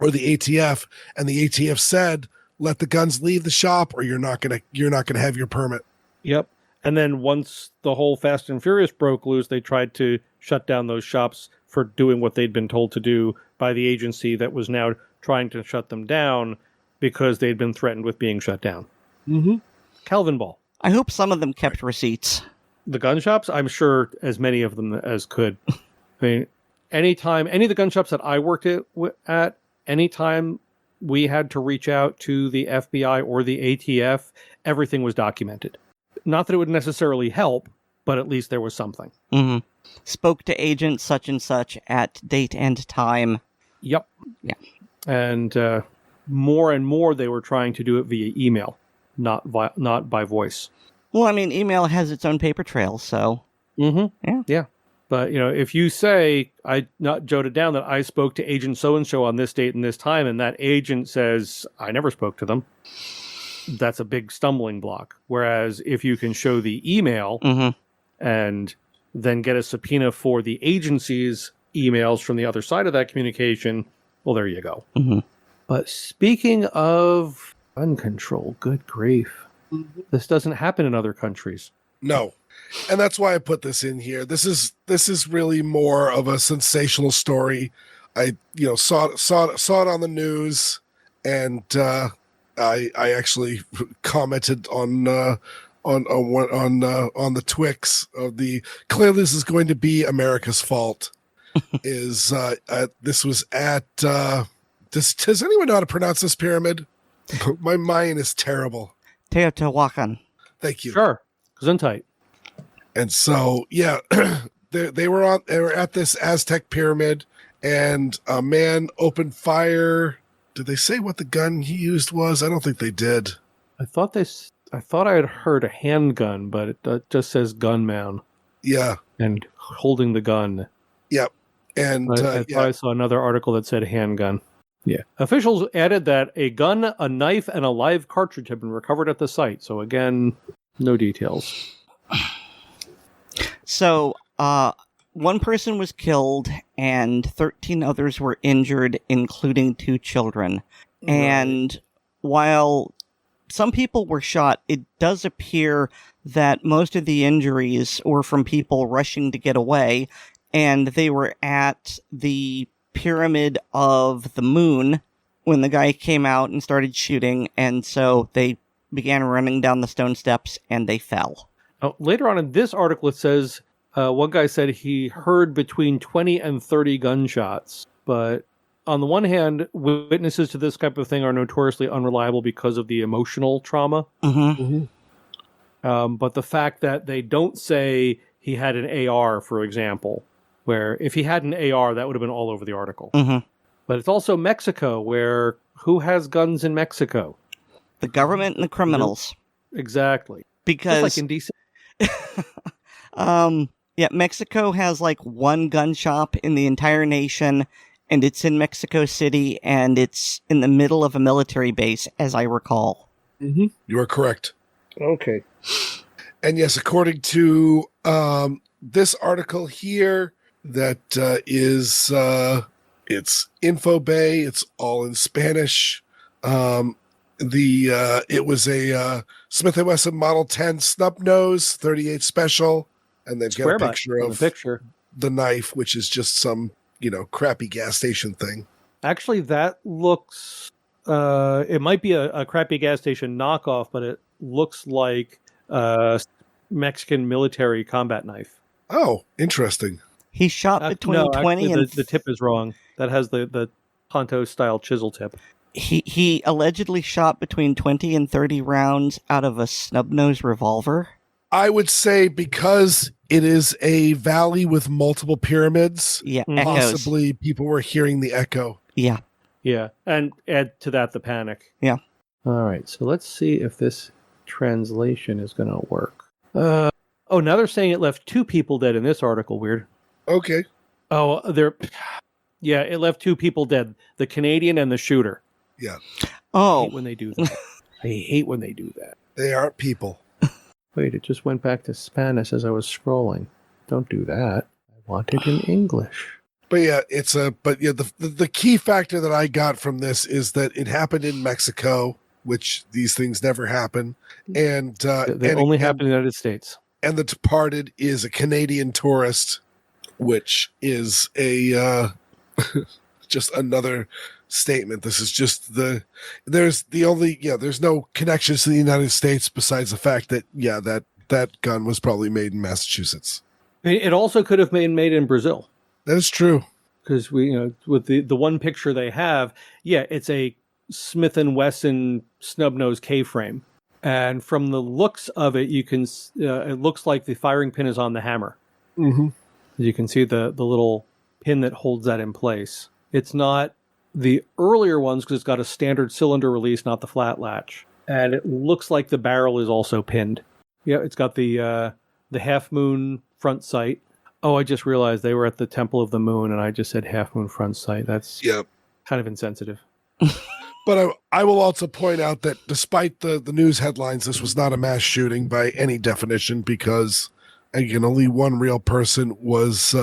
or the ATF, and the ATF said, let the guns leave the shop or you're not gonna have your permit. Yep. And then once the whole Fast and Furious broke loose, they tried to shut down those shops for doing what they'd been told to do by the agency that was now trying to shut them down because they'd been threatened with being shut down. Mm-hmm. Calvin Ball. I hope some of them kept receipts. The gun shops? I'm sure as many of them as could. I mean, any of the gun shops that I worked at, anytime we had to reach out to the FBI or the ATF, everything was documented. Not that it would necessarily help, but at least there was something. Mm-hmm. Spoke to agent such and such at date and time. Yep. Yeah. And more and more they were trying to do it via email, not by voice. Well, I mean, email has its own paper trail, so... Mm-hmm. Yeah. But, if you say, I not jotted down that I spoke to agent so-and-so on this date and this time, and that agent says, I never spoke to them, that's a big stumbling block. Whereas if you can show the email and then get a subpoena for the agency's emails from the other side of that communication, well, there you go. Mm-hmm. But speaking of gun control, good grief. This doesn't happen in other countries. No. And that's why I put this in here. This is really more of a sensational story. I saw it on the news, and I actually commented on on the Twix of the clearly this is going to be America's fault. Is this was at does anyone know how to pronounce this pyramid? My mind is terrible. Teotihuacan. Thank you. Sure. Gesundheit. And so they were at this Aztec pyramid, and a man opened fire. Did they say what the gun he used was? I don't think they did. I thought I had heard a handgun, but it just says gunman. Yeah. And holding the gun. Yep. And I thought I saw another article that said handgun. Yeah. Officials added that a gun, a knife, and a live cartridge have been recovered at the site. So again, no details. So, one person was killed and 13 others were injured, including 2 children. Right. And while some people were shot, it does appear that most of the injuries were from people rushing to get away, and they were at the Pyramid of the Moon when the guy came out and started shooting, and so they began running down the stone steps and they fell. Later on in this article, it says one guy said he heard between 20 and 30 gunshots. But on the one hand, witnesses to this type of thing are notoriously unreliable because of the emotional trauma. Mm-hmm. Mm-hmm. But the fact that they don't say he had an AR, for example, where if he had an AR, that would have been all over the article. Mm-hmm. But it's also Mexico, where who has guns in Mexico? The government and the criminals. Exactly. Because just like in DC. Yeah, Mexico has like one gun shop in the entire nation, and it's in Mexico City, and it's in the middle of a military base, as I recall. Mm-hmm. You are correct. Okay. And yes, according to this article here, that is it's InfoBay. It's all in Spanish. It was a Smith & Wesson Model 10 snub nose 38 special, and then get a picture of the knife, which is just some crappy gas station thing. Actually, that looks it might be a crappy gas station knockoff, but it looks like a Mexican military combat knife. Oh, interesting. He shot between 20 and... The tip is wrong. That has the Tonto-style chisel tip. He allegedly shot between 20 and 30 rounds out of a snub-nosed revolver. I would say because it is a valley with multiple pyramids, possibly people were hearing the echo. Yeah. Yeah, and add to that the panic. Yeah. All right, so let's see if this translation is going to work. Now they're saying it left 2 people dead in this article, Weer'd. Okay. Oh, it left 2 people dead, the Canadian and the shooter. Yeah. Oh. I hate when they do that. I hate when they do that. They aren't people. Wait, it just went back to Spanish as I was scrolling. Don't do that. I want it in English. But yeah, the key factor that I got from this is that it happened in Mexico, which these things never happen. And they only happen in the United States. And the departed is a Canadian tourist, which is a just another statement. This is just there's no connections to the United States besides the fact that that gun was probably made in Massachusetts. It also could have been made in Brazil. That is true. Because with the one picture they have, it's a Smith & Wesson snub-nose K-frame. And from the looks of it, you can it looks like the firing pin is on the hammer. Mm-hmm. You can see the little pin that holds that in place. It's not the earlier ones because it's got a standard cylinder release, not the flat latch. And it looks like the barrel is also pinned. Yeah, it's got the half moon front sight. Oh, I just realized they were at the Temple of the Moon, and I just said half moon front sight. That's kind of insensitive. But I will also point out that despite the news headlines, this was not a mass shooting by any definition because, again, only one real person was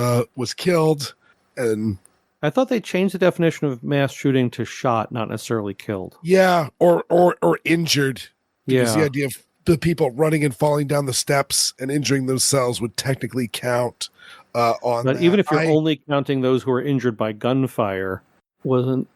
killed. And I thought they changed the definition of mass shooting to shot, not necessarily killed. Yeah, or injured. Because the idea of the people running and falling down the steps and injuring themselves would technically count on But that. even if you're only counting those who were injured by gunfire, weren't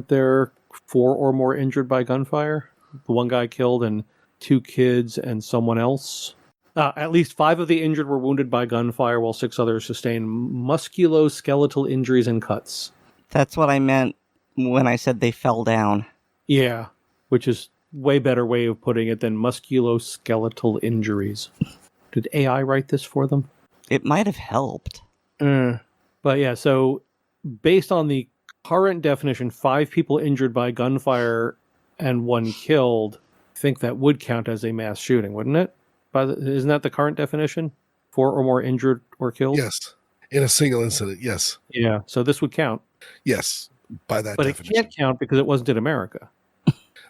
there 4 or more injured by gunfire? The one guy killed and 2 kids and someone else. At least 5 of the injured were wounded by gunfire, while 6 others sustained musculoskeletal injuries and cuts. That's what I meant when I said they fell down. Yeah, which is way better way of putting it than musculoskeletal injuries. Did AI write this for them? It might have helped. But yeah, so based on the current definition, 5 people injured by gunfire and 1 killed, I think that would count as a mass shooting, wouldn't it? Isn't that the current definition? 4 or more injured or killed? Yes. In a single incident, yes. Yeah, so this would count. Yes, by that but definition. But it can't count because it wasn't in America.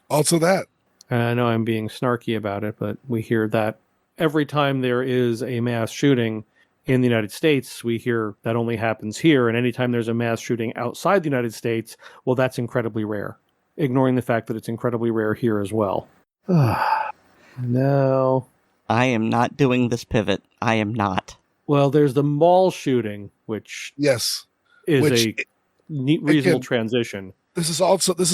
Also that. I know I'm being snarky about it, but we hear that every time there is a mass shooting in the United States, we hear that only happens here. And anytime there's a mass shooting outside the United States, well, that's incredibly rare. Ignoring the fact that it's incredibly rare here as well. No. I am not doing this pivot. I am not. Well, there's the mall shooting, which yes, is a neat, reasonable transition. This is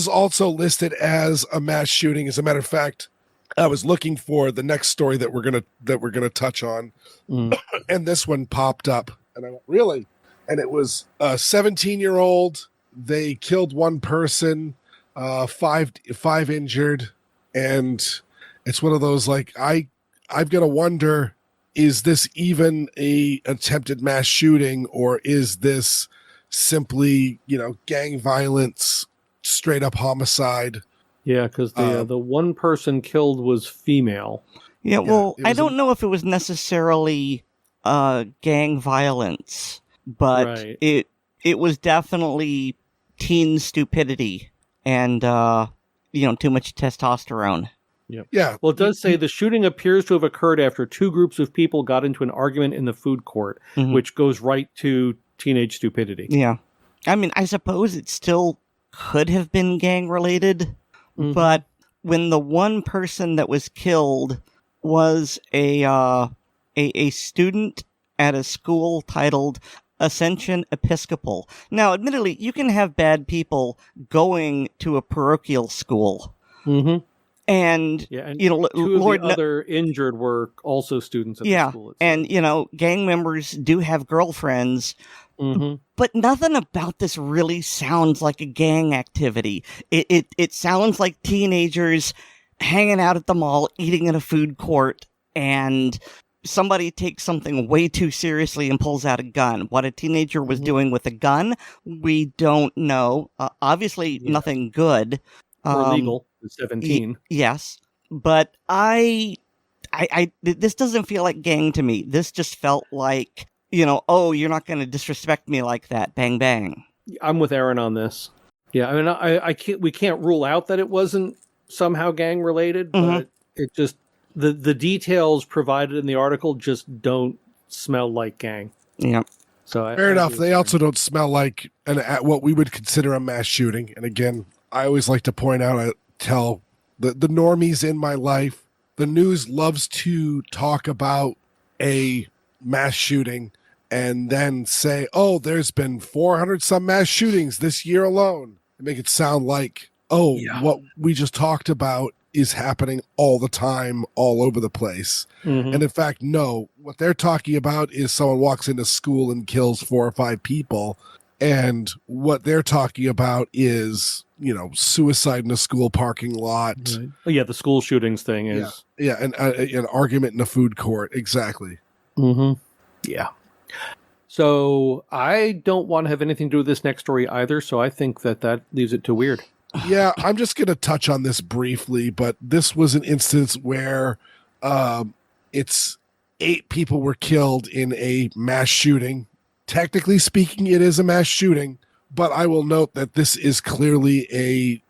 also listed as a mass shooting. As a matter of fact, I was looking for the next story that we're gonna touch on, and this one popped up, and I went, really? And it was a 17-year-old. They killed 1 person, 5 injured, and it's one of those like I've got to wonder, is this even a attempted mass shooting, or is this simply, gang violence, straight up homicide? Yeah, because the 1 person killed was female. Yeah, well, I don't know if it was necessarily gang violence, but right. it was definitely teen stupidity and too much testosterone. Yep. Yeah. Well, it does say the shooting appears to have occurred after 2 groups of people got into an argument in the food court, which goes right to teenage stupidity. Yeah. I mean, I suppose it still could have been gang related, but when the 1 person that was killed was a student at a school titled Ascension Episcopal. Now, admittedly, you can have bad people going to a parochial school. Mm-hmm. And, 2 of Lord, the other injured were also students at the school. And, gang members do have girlfriends, but nothing about this really sounds like a gang activity. It sounds like teenagers hanging out at the mall, eating in a food court, and somebody takes something way too seriously and pulls out a gun. What a teenager was doing with a gun, we don't know. Obviously, nothing good. Or legal. 17. Yes, but this doesn't feel like gang to me. This just felt like, oh, you're not going to disrespect me like that. Bang, bang. I'm with Erin on this. Yeah, I mean, we can't rule out that it wasn't somehow gang related, but it just the details provided in the article just don't smell like gang. Yeah. So fair enough. They also don't smell like what we would consider a mass shooting. And again, I always like to point out, tell the normies in my life, the news loves to talk about a mass shooting and then say, oh, there's been 400 some mass shootings this year alone, and make it sound like, what we just talked about is happening all the time, all over the place. And in fact, no, what they're talking about is someone walks into school and kills 4 or 5 people. And what they're talking about is, suicide in a school parking lot. Right. Oh, yeah, the school shootings thing is... Yeah, an argument in a food court. Exactly. Yeah. So I don't want to have anything to do with this next story either, so I think that leaves it to Weer'd. Yeah, I'm just going to touch on this briefly, but this was an instance where it's 8 people were killed in a mass shooting. Technically speaking, it is a mass shooting, but I will note that this is clearly a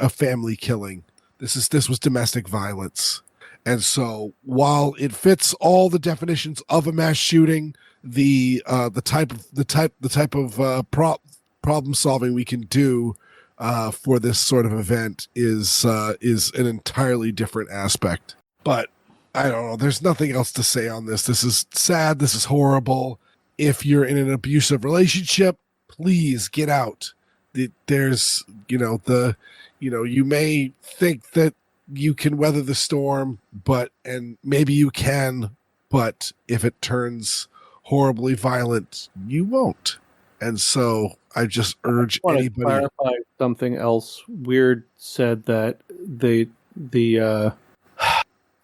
family killing. This was domestic violence, and so while it fits all the definitions of a mass shooting, the type of problem solving we can do for this sort of event is an entirely different aspect. But I don't know. There's nothing else to say on this. This is sad. This is horrible. If you're in an abusive relationship, please get out. There's, you may think that you can weather the storm, and maybe you can, but if it turns horribly violent, you won't. And so I just urge anybody. To clarify something else. Weer'd said that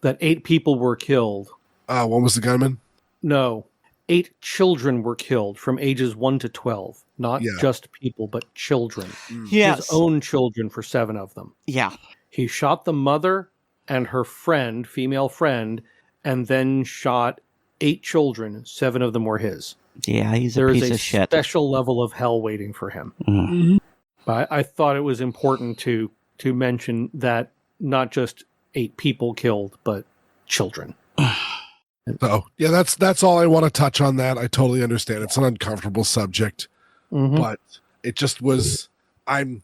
that 8 people were killed. One was the gunman? No, 8 children were killed from ages 1 to 12. Not just people, but children. Yes. His own children for 7 of them. Yeah. He shot the mother and her friend, female friend, and then shot 8 children. 7 of them were his. Yeah, he's a piece of shit. There is a special level of hell waiting for him. Mm-hmm. But I thought it was important to mention that not just 8 people killed, but children. So yeah, that's all I want to touch on that. I totally understand. It's an uncomfortable subject, but it just was. I'm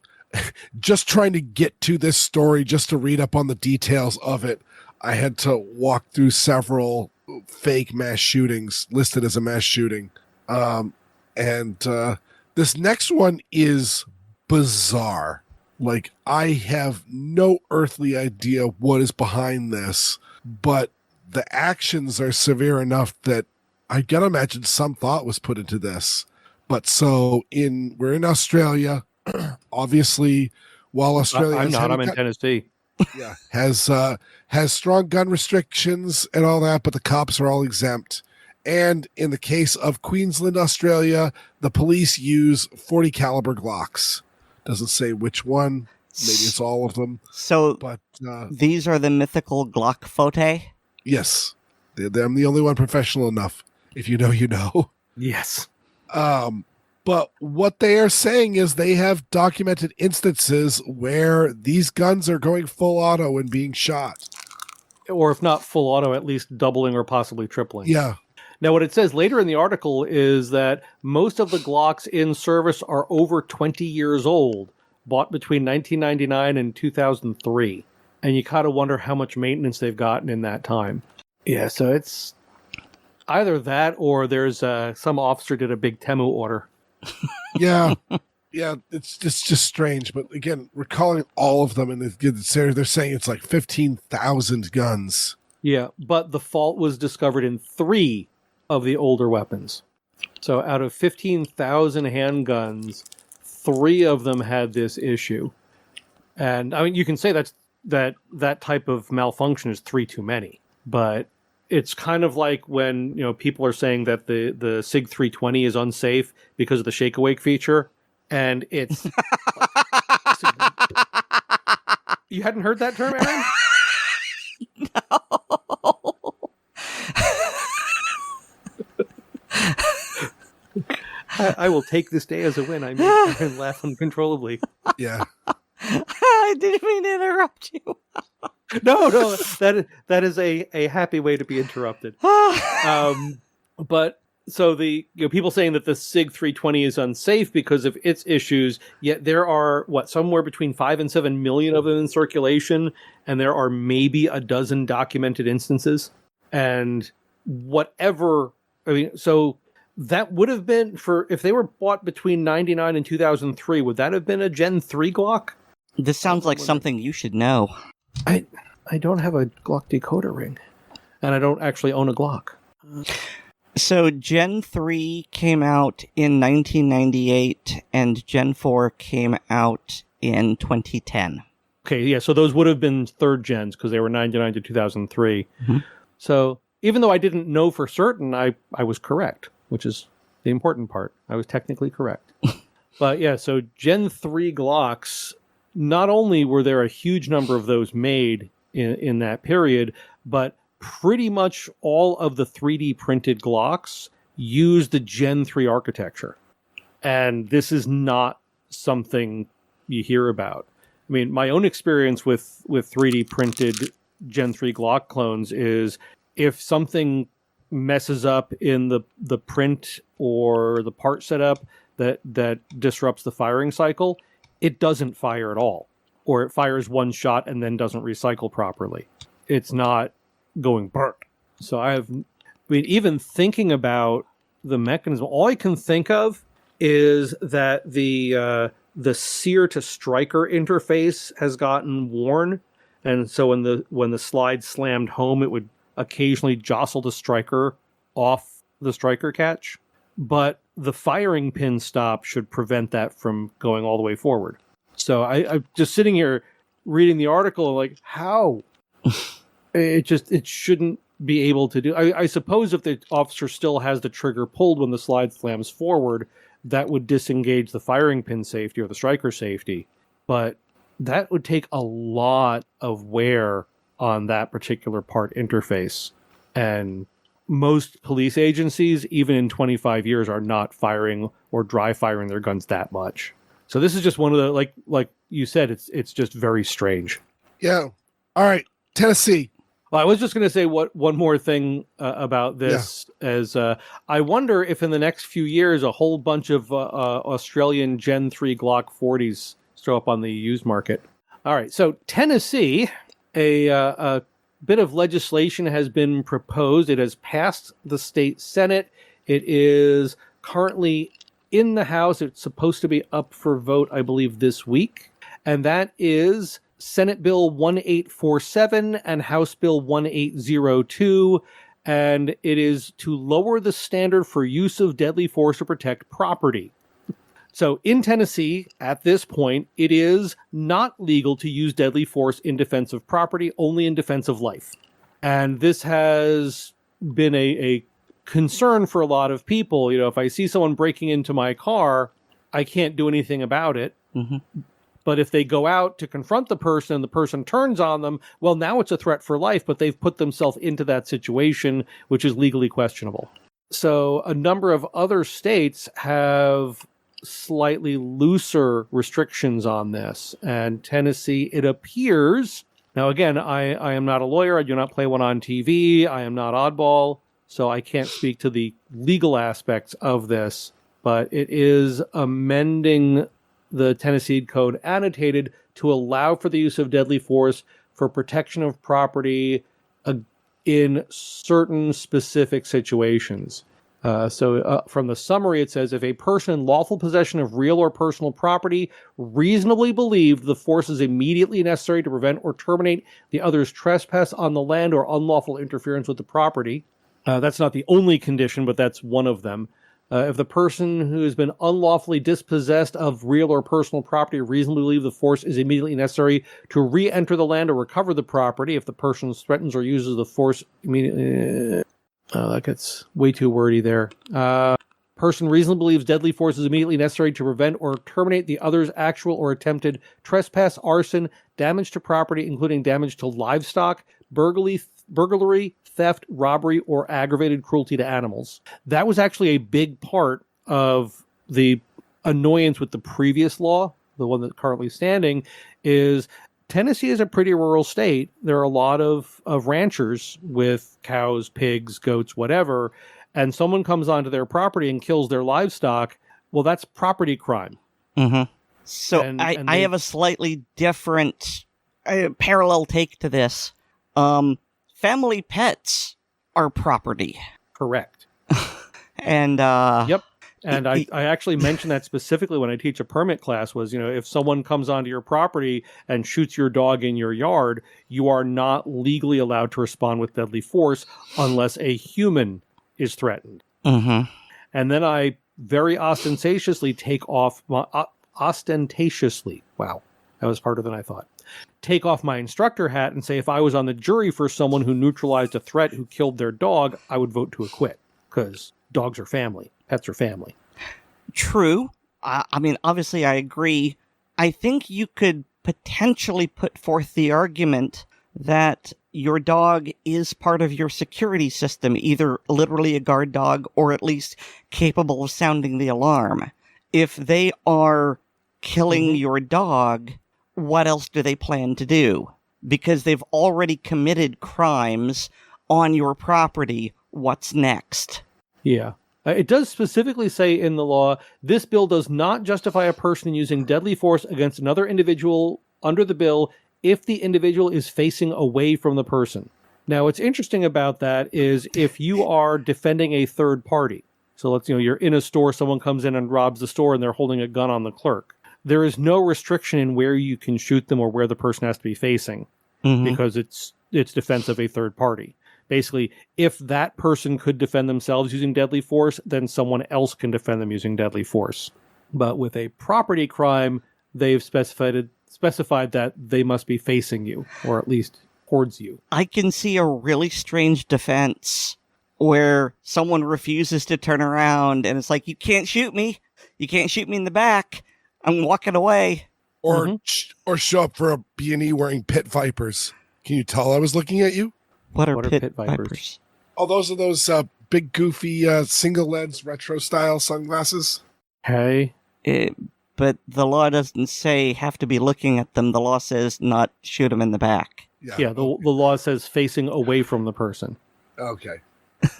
just trying to get to this story, just to read up on the details of it. I had to walk through several fake mass shootings listed as a mass shooting. And this next one is bizarre. Like, I have no earthly idea what is behind this, but the actions are severe enough that I gotta imagine some thought was put into this. But so we're in Australia, obviously, while Australia I'm in Tennessee. Yeah, has strong gun restrictions and all that, but the cops are all exempt. And in the case of Queensland, Australia, the police use 40 caliber Glocks. Doesn't say which one. Maybe it's all of them. So, but these are the mythical Glock Fote? Yes. I'm the only one professional enough. If you know, you know. Yes. But what they are saying is they have documented instances where these guns are going full auto and being shot. Or if not full auto, at least doubling or possibly tripling. Yeah. Now, what it says later in the article is that most of the Glocks in service are over 20 years old, bought between 1999 and 2003. And you kind of wonder how much maintenance they've gotten in that time. Yeah, so it's either that or there's some officer did a big Temu order. Yeah. Yeah, it's just strange. But again, recalling all of them, and they're saying it's like 15,000 guns. Yeah, but the fault was discovered in 3 of the older weapons. So out of 15,000 handguns, 3 of them had this issue. And I mean, you can say that type of malfunction is 3 too many. But it's kind of like when, people are saying that the SIG 320 is unsafe because of the shake awake feature, and it's You hadn't heard that term, Erin? No. I will take this day as a win. I made Erin laugh uncontrollably. Yeah. I didn't mean to interrupt you. No, that is a happy way to be interrupted. But so the people saying that the SIG 320 is unsafe because of its issues, yet there are somewhere between 5 and 7 million of them in circulation, and there are maybe a dozen documented instances. And so that would have been if they were bought between 99 and 2003, would that have been a Gen 3 Glock? This sounds like something you should know. I don't have a Glock decoder ring, and I don't actually own a Glock. So Gen 3 came out in 1998, and Gen 4 came out in 2010. Okay, yeah, so those would have been third gens, because they were 99 to 2003. Mm-hmm. So even though I didn't know for certain, I was correct, which is the important part. I was technically correct. But yeah, so Gen 3 Glocks, not only were there a huge number of those made in that period, but pretty much all of the 3D printed Glocks use the Gen 3 architecture. And this is not something you hear about. I mean, my own experience with 3D printed Gen 3 Glock clones is if something messes up in the print or the part setup that disrupts the firing cycle, it doesn't fire at all. Or it fires one shot and then doesn't recycle properly. It's not going burnt. So even thinking about the mechanism, all I can think of is that the sear to striker interface has gotten worn, And so when the slide slammed home, it would occasionally jostle the striker off the striker catch. But the firing pin stop should prevent that from going all the way forward. So I'm just sitting here reading the article like, how? It shouldn't be able to do. I suppose if the officer still has the trigger pulled when the slide slams forward, that would disengage the firing pin safety or the striker safety. But that would take a lot of wear on that particular part interface. And most police agencies, even in 25 years, are not firing or dry firing their guns that much. So this is just one of the, like you said, it's just very strange. Yeah. All right. Tennessee. Well, I was just going to say one more thing about this, as I wonder if in the next few years a whole bunch of Australian Gen 3 Glock 40s show up on the used market. All right, so Tennessee, a bit of legislation has been proposed. It has passed the state Senate. It is currently in the House. It's supposed to be up for vote, I believe, this week. And that is Senate Bill 1847 and House Bill 1802. And it is to lower the standard for use of deadly force to protect property. So in Tennessee, at this point, it is not legal to use deadly force in defense of property, only in defense of life. And this has been a concern for a lot of people. You know, if I see someone breaking into my car, I can't do anything about it. Mm-hmm. But if they go out to confront the person and the person turns on them, well, now it's a threat for life, but they've put themselves into that situation, which is legally questionable. So a number of other states have slightly looser restrictions on this. And Tennessee, it appears, now again, I am not a lawyer. I do not play one on TV. I am not oddball, so I can't speak to the legal aspects of this, but it is amending the Tennessee Code annotated to allow for the use of deadly force for protection of property in certain specific situations. So from the summary, it says, if a person in lawful possession of real or personal property reasonably believed the force is immediately necessary to prevent or terminate the other's trespass on the land or unlawful interference with the property. That's not the only condition, but that's one of them. If the person who has been unlawfully dispossessed of real or personal property reasonably believes the force is immediately necessary to re-enter the land or recover the property, if the person threatens or uses the force immediately... that gets way too wordy there. Person reasonably believes deadly force is immediately necessary to prevent or terminate the other's actual or attempted trespass, arson, damage to property, including damage to livestock, burglary, theft, robbery, or aggravated cruelty to animals. That was actually a big part of the annoyance with the previous law, the one that's currently standing, is Tennessee is a pretty rural state. There are a lot of ranchers with cows, pigs, goats, whatever, and someone comes onto their property and kills their livestock. Well, that's property crime. Mm-hmm. So I have a slightly different parallel take to this. Family pets are property. Correct. And yep. And I actually mentioned that specifically when I teach a permit class was, if someone comes onto your property and shoots your dog in your yard, you are not legally allowed to respond with deadly force unless a human is threatened. Mm-hmm. And then I very ostentatiously take off my wow, that was harder than I thought. Take off my instructor hat and say, if I was on the jury for someone who neutralized a threat who killed their dog, I would vote to acquit, because dogs are family. Pets are family. True. I mean, obviously, I agree. I think you could potentially put forth the argument that your dog is part of your security system, either literally a guard dog or at least capable of sounding the alarm. If they are killing your dog, what else do they plan to do? Because they've already committed crimes on your property. What's next? Yeah. It does specifically say in the law, this bill does not justify a person using deadly force against another individual under the bill if the individual is facing away from the person. Now, what's interesting about that is if you are defending a third party. So let's, you're in a store, someone comes in and robs the store and they're holding a gun on the clerk. There is no restriction in where you can shoot them or where the person has to be facing. because it's defense of a third party. Basically, if that person could defend themselves using deadly force, then someone else can defend them using deadly force. But with a property crime, they've specified that they must be facing you, or at least towards you. I can see a really strange defense where someone refuses to turn around and it's like, you can't shoot me. You can't shoot me in the back. I'm walking away. Or show up for a B&E wearing pit vipers. Can you tell I was looking at you? What are pit vipers? Oh, those are those big, goofy, single lens retro style sunglasses. Hey. But the law doesn't say have to be looking at them. The law says not shoot them in the back. Yeah, the law says facing away from the person. Okay.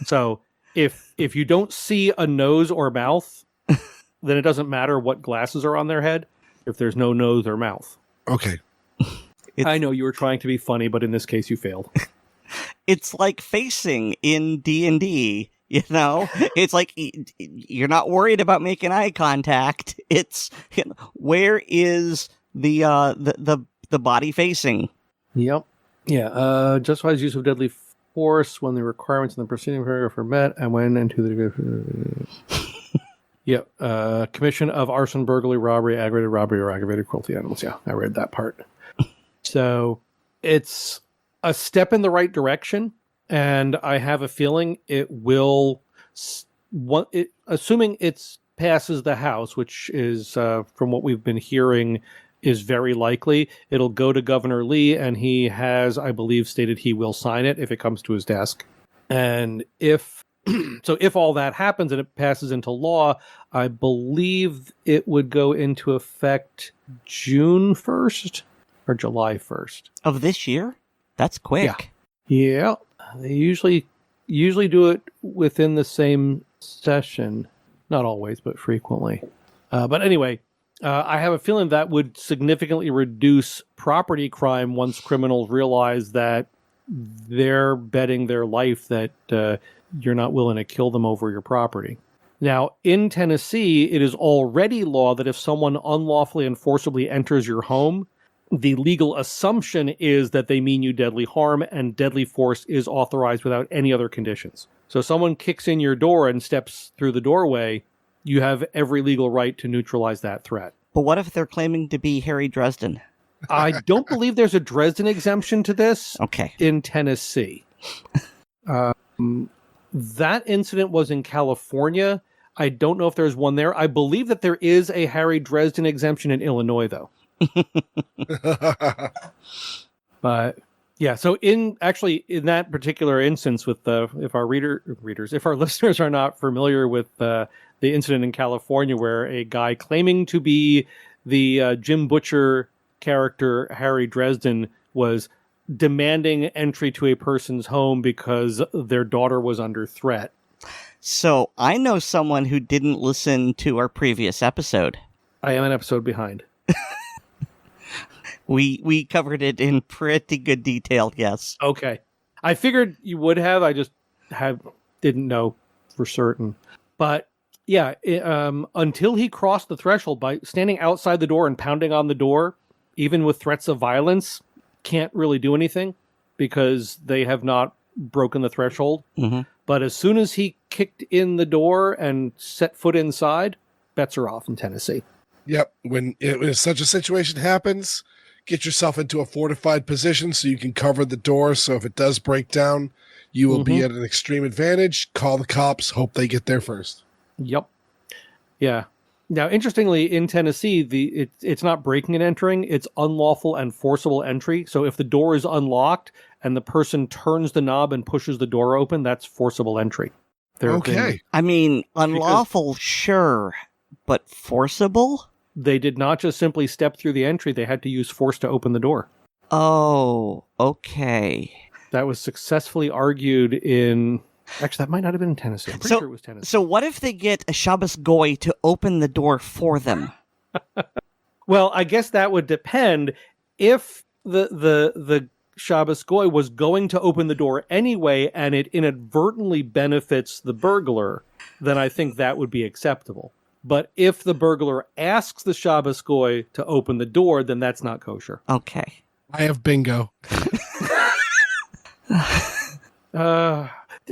So if you don't see a nose or mouth, then it doesn't matter what glasses are on their head if there's no nose or mouth. Okay. I know you were trying to be funny, but in this case you failed. It's like facing in D&D, you know? It's like you're not worried about making eye contact. It's where is the body facing? Yep. Yeah. Justifies use of deadly force when the requirements in the preceding paragraph are met and when into the commission of arson, burglary, robbery, aggravated robbery, or aggravated cruelty to animals. Yeah, I read that part. So it's a step in the right direction, and I have a feeling it will, assuming it passes the House, which is, from what we've been hearing, is very likely. It'll go to Governor Lee, and he has, I believe, stated he will sign it if it comes to his desk. And if all that happens and it passes into law, I believe it would go into effect June 1st or July 1st. Of this year? That's quick. Yeah. They usually do it within the same session. Not always, but frequently. But anyway, I have a feeling that would significantly reduce property crime once criminals realize that they're betting their life that you're not willing to kill them over your property. Now, in Tennessee, it is already law that if someone unlawfully and forcibly enters your home, the legal assumption is that they mean you deadly harm, and deadly force is authorized without any other conditions. So if someone kicks in your door and steps through the doorway, you have every legal right to neutralize that threat. But what if they're claiming to be Harry Dresden? I don't believe there's a Dresden exemption to this in Tennessee. That incident was in California. I don't know if there's one there. I believe that there is a Harry Dresden exemption in Illinois, though. But yeah, so in that particular instance, with if our listeners are not familiar with the incident in California where a guy claiming to be the Jim Butcher character Harry Dresden was demanding entry to a person's home because their daughter was under threat. So I know someone who didn't listen to our previous episode. I am an episode behind. We covered it in pretty good detail, yes. Okay. I figured you would have. I just didn't know for certain. But yeah, until he crossed the threshold by standing outside the door and pounding on the door, even with threats of violence, can't really do anything because they have not broken the threshold. Mm-hmm. But as soon as he kicked in the door and set foot inside, bets are off in Tennessee. Yep. When such a situation happens, get yourself into a fortified position so you can cover the door. So if it does break down, you will be at an extreme advantage. Call the cops. Hope they get there first. Yep. Yeah. Now, interestingly, in Tennessee, it's not breaking and entering. It's unlawful and forcible entry. So if the door is unlocked and the person turns the knob and pushes the door open, that's forcible entry. Okay. I mean, unlawful, sure, but forcible? They did not just simply step through the entry. They had to use force to open the door. Oh, okay. That was successfully argued in... Actually, that might not have been in Tennessee. I'm pretty sure it was Tennessee. So what if they get a Shabbos Goy to open the door for them? Well, I guess that would depend. If the Shabbos Goy was going to open the door anyway and it inadvertently benefits the burglar, then I think that would be acceptable. But if the burglar asks the Shabbos Goy to open the door, then that's not kosher. Okay. I have bingo. At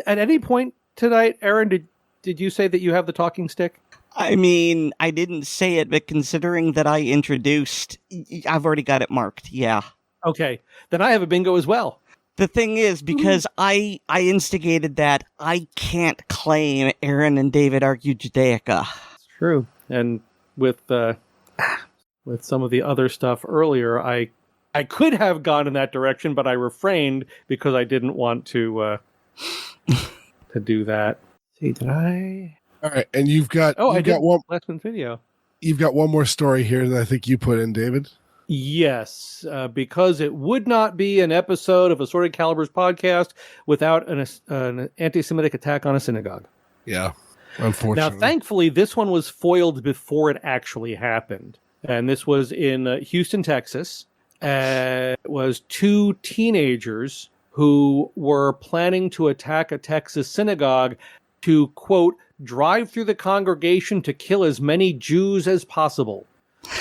any point tonight, Erin, did you say that you have the talking stick? I mean, I didn't say it, but considering that I introduced, I've already got it marked. Yeah. Okay, then I have a bingo as well. The thing is, because I instigated that, I can't claim Erin and David argue Judaica. It's true. And with some of the other stuff earlier, I could have gone in that direction, but I refrained because I didn't want to do that. See, did I? All right, and you've got one last one's video. You've got one more story here that I think you put in, David. Yes, because it would not be an episode of Assorted Calibers podcast without an anti-Semitic attack on a synagogue. Yeah, unfortunately. Now, thankfully, this one was foiled before it actually happened. And this was in Houston, Texas. It was two teenagers who were planning to attack a Texas synagogue to, quote, drive through the congregation to kill as many Jews as possible.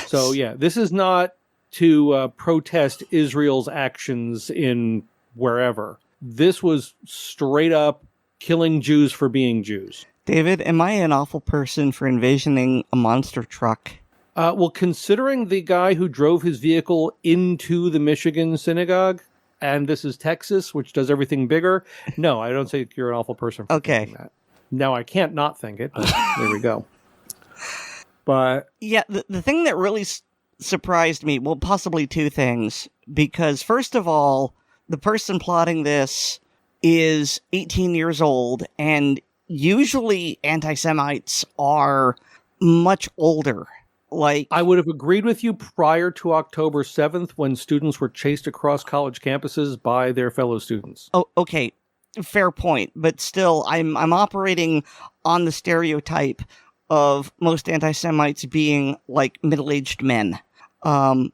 So, yeah, this is not to protest Israel's actions in wherever. This was straight up killing Jews for being Jews. David, am I an awful person for envisioning a monster truck? Well, considering the guy who drove his vehicle into the Michigan synagogue, and this is Texas, which does everything bigger, no, I don't think you're an awful person for thinking that. Now, I can't not think it, but there we go. But yeah, the thing that really surprised me, well, possibly two things, because first of all, the person plotting this is 18 years old, and usually anti-Semites are much older. Like, I would have agreed with you prior to October 7th when students were chased across college campuses by their fellow students. Oh, okay. Fair point. But still, I'm operating on the stereotype of most anti-Semites being like middle-aged men. And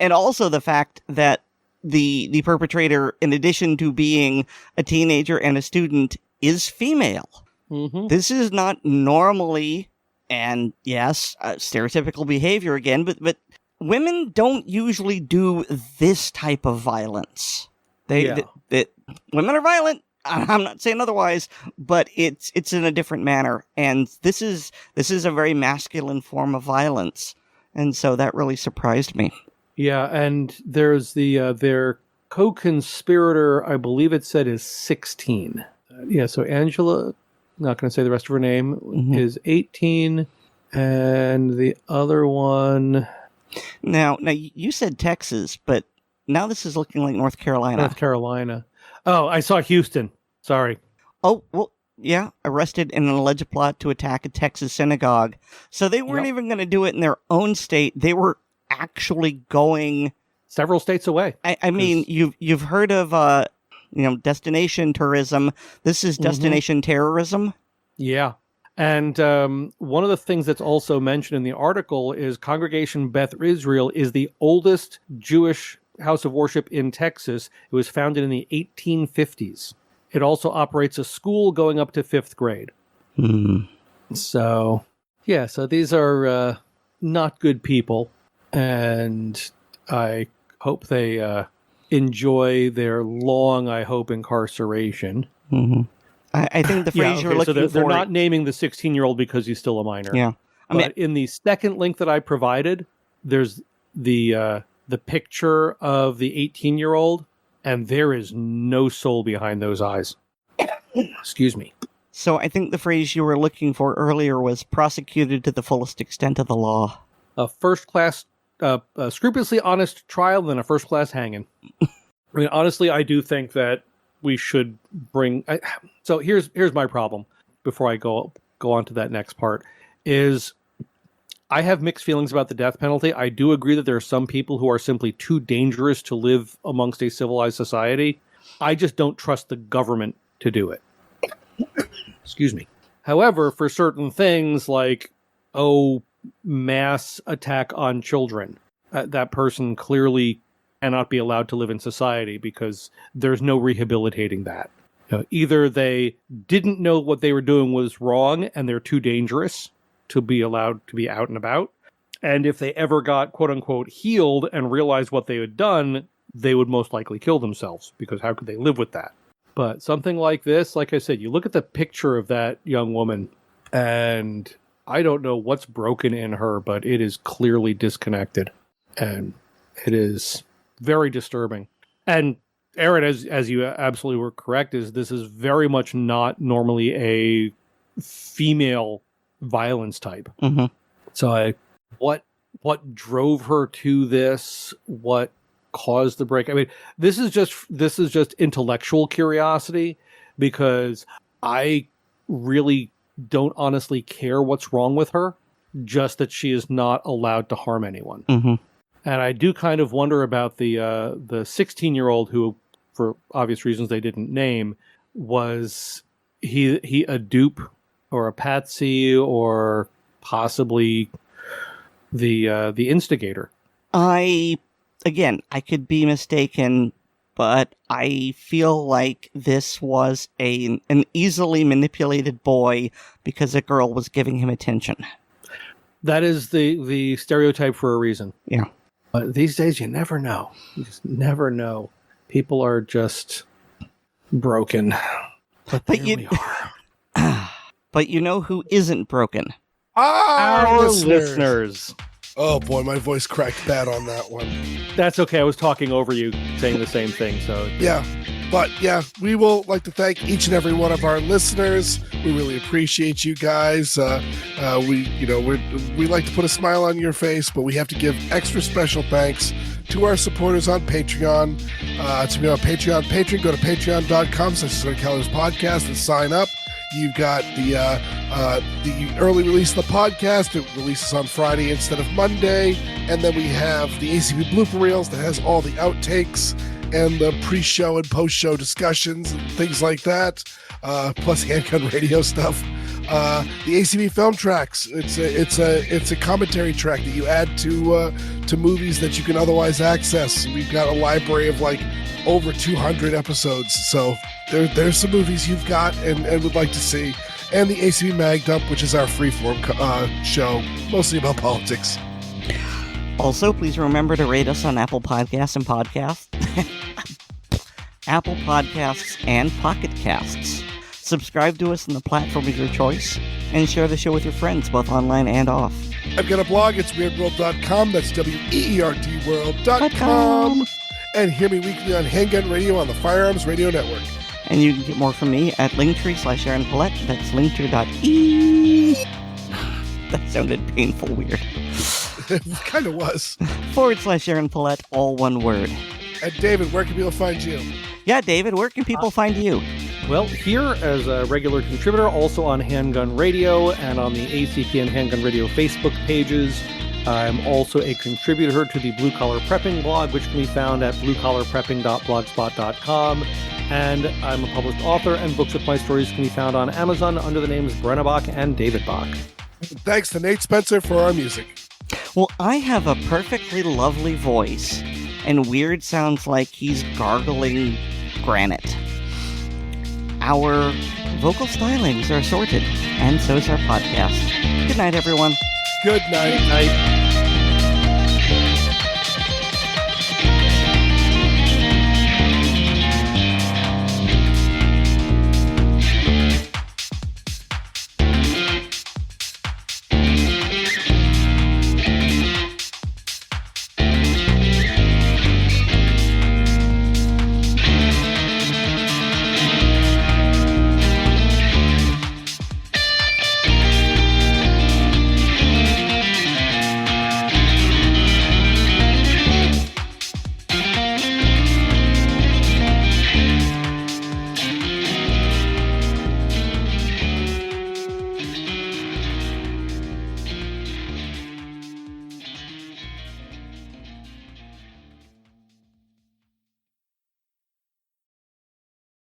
also the fact that the perpetrator, in addition to being a teenager and a student, is female. Mm-hmm. This is not normally, and yes, stereotypical behavior again, but women don't usually do this type of violence. Women are violent. I'm not saying otherwise, but it's in a different manner, and this is a very masculine form of violence, and so that really surprised me. Yeah, and there's their co-conspirator, I believe it said, is 16. So Angela, not going to say the rest of her name, is 18, and the other one... Now you said Texas, but now this is looking like North Carolina. North Carolina. Oh, I saw Houston. Sorry. Oh, well, yeah, arrested in an alleged plot to attack a Texas synagogue. So they weren't even going to do it in their own state. They were actually going several states away. I mean, you've heard of destination tourism. This is destination terrorism. Yeah. And one of the things that's also mentioned in the article is Congregation Beth Israel is the oldest Jewish house of worship in Texas. It was founded in the 1850s. It also operates a school going up to 5th grade. So, yeah, so these are not good people. And I hope they enjoy their long, incarceration. I think the phrase you're looking for... They're not naming the 16-year-old because he's still a minor. Yeah. But in the second link that I provided, there's the picture of the 18-year-old, and there is no soul behind those eyes. Excuse me. So I think the phrase you were looking for earlier was prosecuted to the fullest extent of the law. A first-class, scrupulously honest trial and a first-class hanging. I mean, honestly, I do think that we should bring... So here's my problem, before I go on to that next part, is I have mixed feelings about the death penalty. I do agree that there are some people who are simply too dangerous to live amongst a civilized society. I just don't trust the government to do it. Excuse me. However, for certain things like, mass attack on children, that person clearly cannot be allowed to live in society because there's no rehabilitating that. Either they didn't know what they were doing was wrong and they're too dangerous to be allowed to be out and about. And if they ever got, quote unquote, healed and realized what they had done, they would most likely kill themselves, because how could they live with that? But something like this, like I said, you look at the picture of that young woman, and I don't know what's broken in her, but it is clearly disconnected, and it is very disturbing. And Erin, as you absolutely were correct, this is very much not normally a female violence type. Mm-hmm. So what drove her to this? What caused the break? I mean, this is just intellectual curiosity, because I really don't honestly care what's wrong with her, just that she is not allowed to harm anyone. Mm-hmm. And I do kind of wonder about the 16-year-old who, for obvious reasons they didn't name, was he a dupe or a patsy or possibly the instigator? I could be mistaken, but I feel like this was an easily manipulated boy because a girl was giving him attention. That is the stereotype for a reason. Yeah. But these days, you never know. You just never know. People are just broken. But there we are. But you know who isn't broken? Our listeners. Oh boy, my voice cracked bad on that one. That's okay. I was talking over you, saying the same thing. So yeah, but yeah, we will like to thank each and every one of our listeners. We really appreciate you guys. We like to put a smile on your face, but we have to give extra special thanks to our supporters on Patreon. To be on Patreon, go to patreon.com/StoryCellers and sign up. You've got the early release of the podcast. It releases on Friday instead of Monday. And then we have the ACP blooper reels that has all the outtakes and the pre-show and post-show discussions and things like that. Plus handgun radio stuff. The ACP film tracks. It's a commentary track that you add to movies that you can otherwise access. We've got a library of like over 200 episodes. So there's some movies you've got and would like to see. And the ACP Mag Dump, which is our freeform show, mostly about politics. Also, please remember to rate us on Apple Podcasts and Apple Podcasts and Pocket Casts. Subscribe to us on the platform of your choice, and share the show with your friends, both online and off. I've got a blog. It's weerdworld.com. That's weerdworld.com. And hear me weekly on Handgun Radio on the Firearms Radio Network. And you can get more from me at Linktree/Erin Paulette. That's linktree.ee. That sounded painful weird. It kind of was. /Erin Paulette, all one word. And David, where can people find you? Yeah, David, where can people find you? Well, here as a regular contributor, also on Handgun Radio and on the ACP and Handgun Radio Facebook pages. I'm also a contributor to the Blue Collar Prepping blog, which can be found at bluecollarprepping.blogspot.com. And I'm a published author, and books with my stories can be found on Amazon under the names Brenna Bach and David Bach. Thanks to Nate Spencer for our music. Well, I have a perfectly lovely voice, and Weer'd sounds like he's gargling granite. Our vocal stylings are assorted, and so is our podcast. Good night, everyone. Good night. Good night.